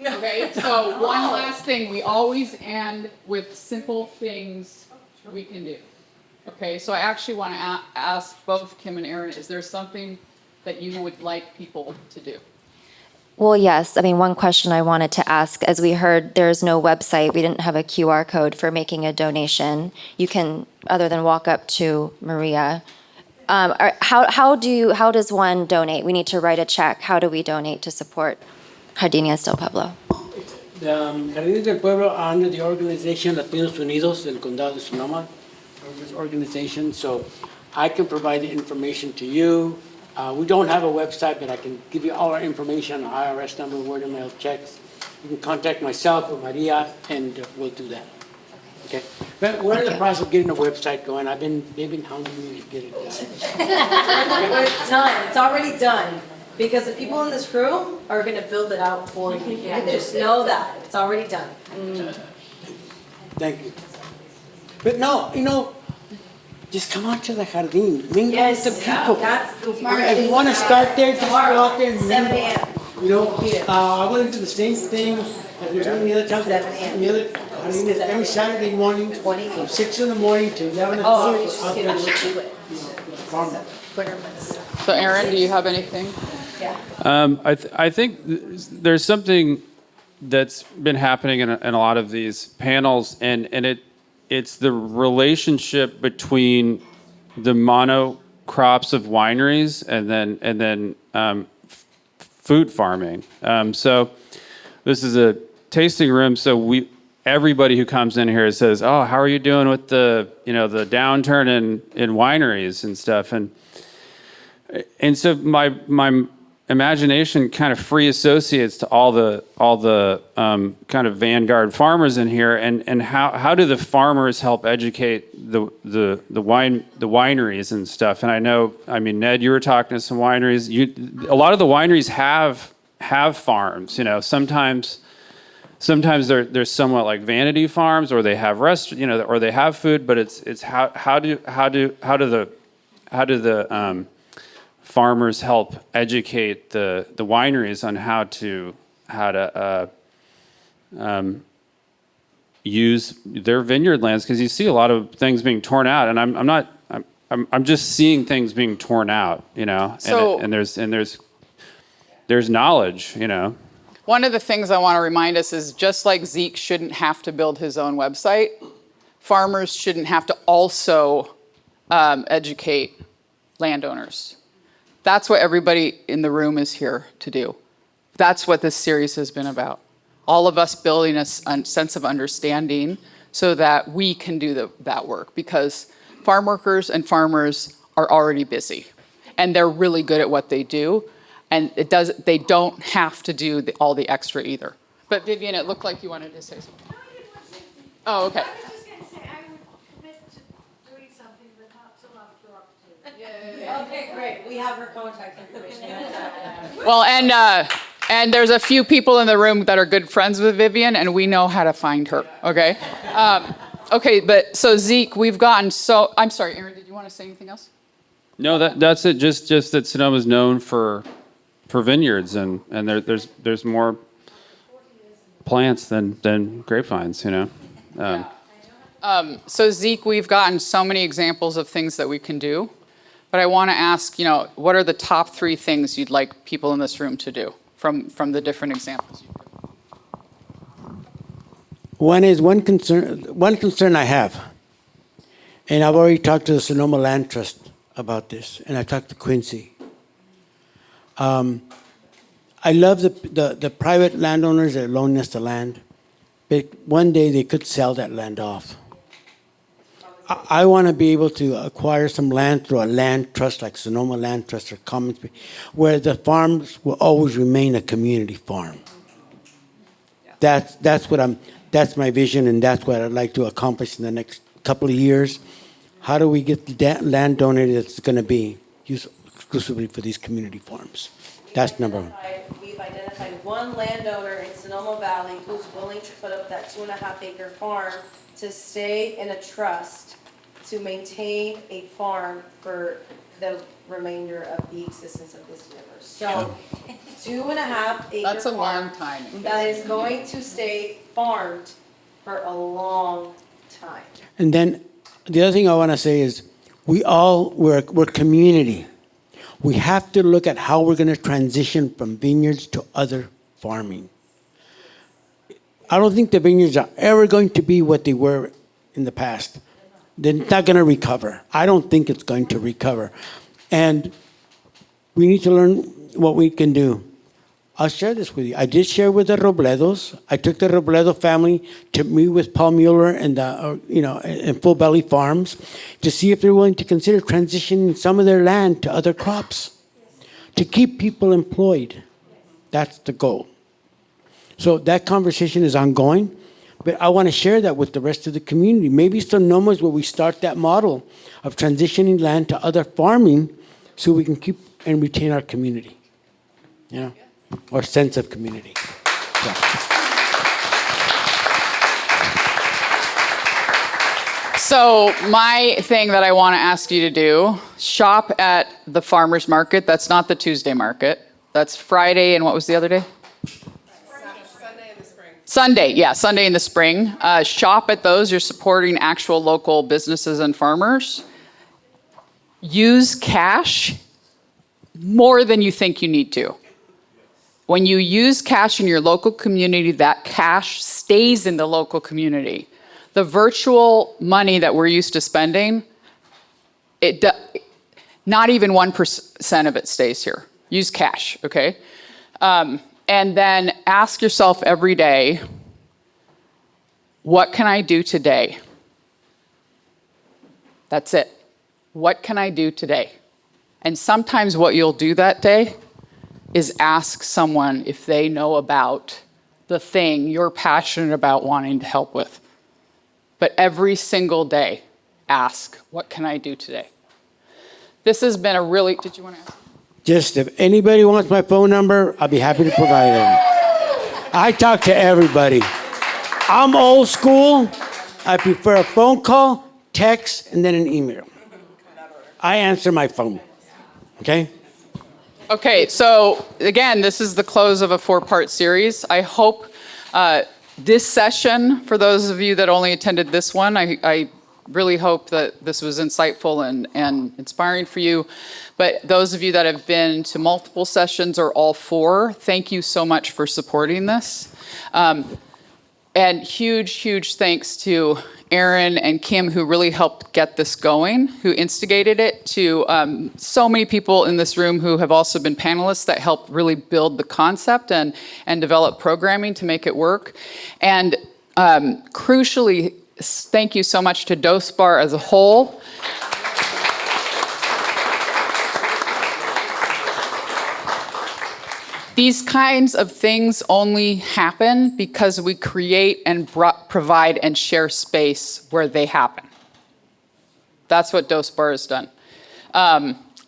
Okay, so one last thing. We always end with simple things we can do. Okay, so I actually want to ask both Kim and Aaron, is there something that you would like people to do? Well, yes. I mean, one question I wanted to ask, as we heard, there's no website. We didn't have a QR code for making a donation. You can, other than walk up to Maria. How does one donate? We need to write a check. How do we donate to support Jardin del Pueblo? The Jardin del Pueblo are under the organization Latinos Unidos del Condado de Sonoma, organization. So I can provide the information to you. We don't have a website, but I can give you all our information, IRS number, word of mail checks. You can contact myself or Maria, and we'll do that. Okay. But we're in the process of getting a website going. They've been hounding me to get it done. It's done. It's already done. Because the people in this room are going to build it out for you. And just know that. It's already done. Thank you. But no, just come out to the Jardin. Mingle with the people. That's the If you want to start there, just go out there and 7 mingle. a.m. I want to do the same thing that we're doing the other time. 7 a.m. The other, every Saturday morning, from 6 in the morning to 11 Oh, o'clock. Out there with do it. farmers. So Aaron, do you have anything? I think there's something that's been happening in a lot of these panels, and it's the relationship between the monocrops of wineries and then food farming. So this is a tasting room, so everybody who comes in here says, "Oh, how are you doing with the downturn in wineries and stuff?" And so my imagination kind of free associates to all the kind of vanguard farmers in here, and how do the farmers help educate the wineries and stuff? And I mean, Ned, you were talking to some wineries. A lot of the wineries have farms. Sometimes they're somewhat like vanity farms, or they have or they have food, but it's how do the farmers help educate the wineries on how to use their vineyard lands, because you see a lot of things being torn out, and I'm just seeing things being torn out, So- and there's knowledge, One of the things I want to remind us is just like Zeke shouldn't have to build his own website, farmers shouldn't have to also educate landowners. That's what everybody in the room is here to do. That's what this series has been about. all of us building a sense of understanding so that we can do that work, because farm workers and farmers are already busy and they're really good at what they do, and they don't have to do all the extra either. But Vivian, it looked like you wanted to say something. Oh, okay. I was just going to say, I would commit to doing something, but not till after October. Okay, great. We have her contact information. Well, and there's a few people in the room that are good friends with Vivian, and we know how to find her, okay? Okay, but so Zeke, we've gotten so, I'm sorry, Aaron, did you want to say anything else? No, that's it. Just that Sonoma's known for vineyards, and there's more plants than grapevines, you know. So Zeke, we've gotten so many examples of things that we can do, but I want to ask, you know, what are the top 3 things you'd like people in this room to do from the different examples you've given? One concern I have, and I've already talked to the Sonoma Land Trust about this, and I talked to Quincy. I love the private landowners that loan us the land, but one day they could sell that land off. I want to be able to acquire some land through a land trust like Sonoma Land Trust or Commons, where the farms will always remain a community farm. That's my vision, and that's what I'd like to accomplish in the next couple of years. How do we get the land donated that's going to be used exclusively for these community farms? That's number one. We've identified one landowner in Sonoma Valley who's willing to put up that 2.5-acre farm to stay in a trust to maintain a farm for the remainder of the existence of this universe. So, 2.5-acre That's a long farm time. that is going to stay farmed for a long time. And then the other thing I want to say is we're community. We have to look at how we're going to transition from vineyards to other farming. I don't think the vineyards are ever going to be what they were in the past. They're not going to recover. I don't think it's going to recover. And we need to learn what we can do. I'll share this with you. I did share with the Robledos. I took the Robledo family to meet with Paul Mueller and and Full Belly Farms to see if they're willing to consider transitioning some of their land to other crops to keep people employed. That's the goal. So that conversation is ongoing, but I want to share that with the rest of the community. Maybe Sonoma is where we start that model of transitioning land to other farming so we can keep and retain our community. Yeah. Or sense of community. Yeah. So my thing that I want to ask you to do, shop at the farmer's market. That's not the Tuesday market. That's Friday, and what was the other day? Sunday in the spring. Sunday, yeah, Sunday in the spring. Shop at those. You're supporting actual local businesses and farmers. Use cash more than you think you need to. When you use cash in your local community, that cash stays in the local community. The virtual money that we're used to spending, not even 1% of it stays here. Use cash, okay? And then ask yourself every day, what can I do today? That's it. What can I do today? And sometimes what you'll do that day is ask someone if they know about the thing you're passionate about wanting to help with. But every single day, ask, what can I do today? This has been a really, did you want to ask? Just if anybody wants my phone number, I'll be happy to provide it. I talk to everybody. I'm old school. I prefer a phone call, text, and then an email. I answer my phone, okay? Okay, so again, this is the close of a 4-part series. I hope this session, for those of you that only attended this one, I really hope that this was insightful and inspiring for you. But those of you that have been to multiple sessions or all 4, thank you so much for supporting this. And huge thanks to Aaron and Kim, who really helped get this going, who instigated it, to so many people in this room who have also been panelists that helped really build the concept and develop programming to make it work. And crucially, thank you so much to 𝑑OS/BAR as a whole. These kinds of things only happen because we create and provide and share space where they happen. That's what 𝑑OS/BAR has done.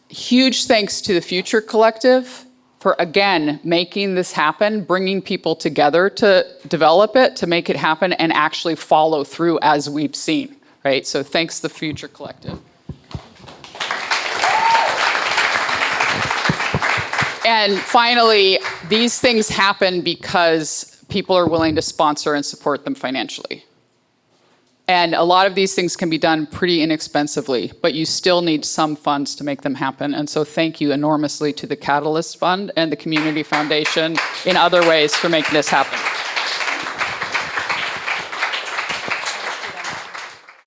Huge thanks to the Future Collective for, again, making this happen, bringing people together to develop it, to make it happen, and actually follow through as we've seen, right? So thanks, the Future Collective. And finally, these things happen because people are willing to sponsor and support them financially. And a lot of these things can be done pretty inexpensively, but you still need some funds to make them happen. And so thank you enormously to the Catalyst Fund and the Community Foundation in other ways for making this happen.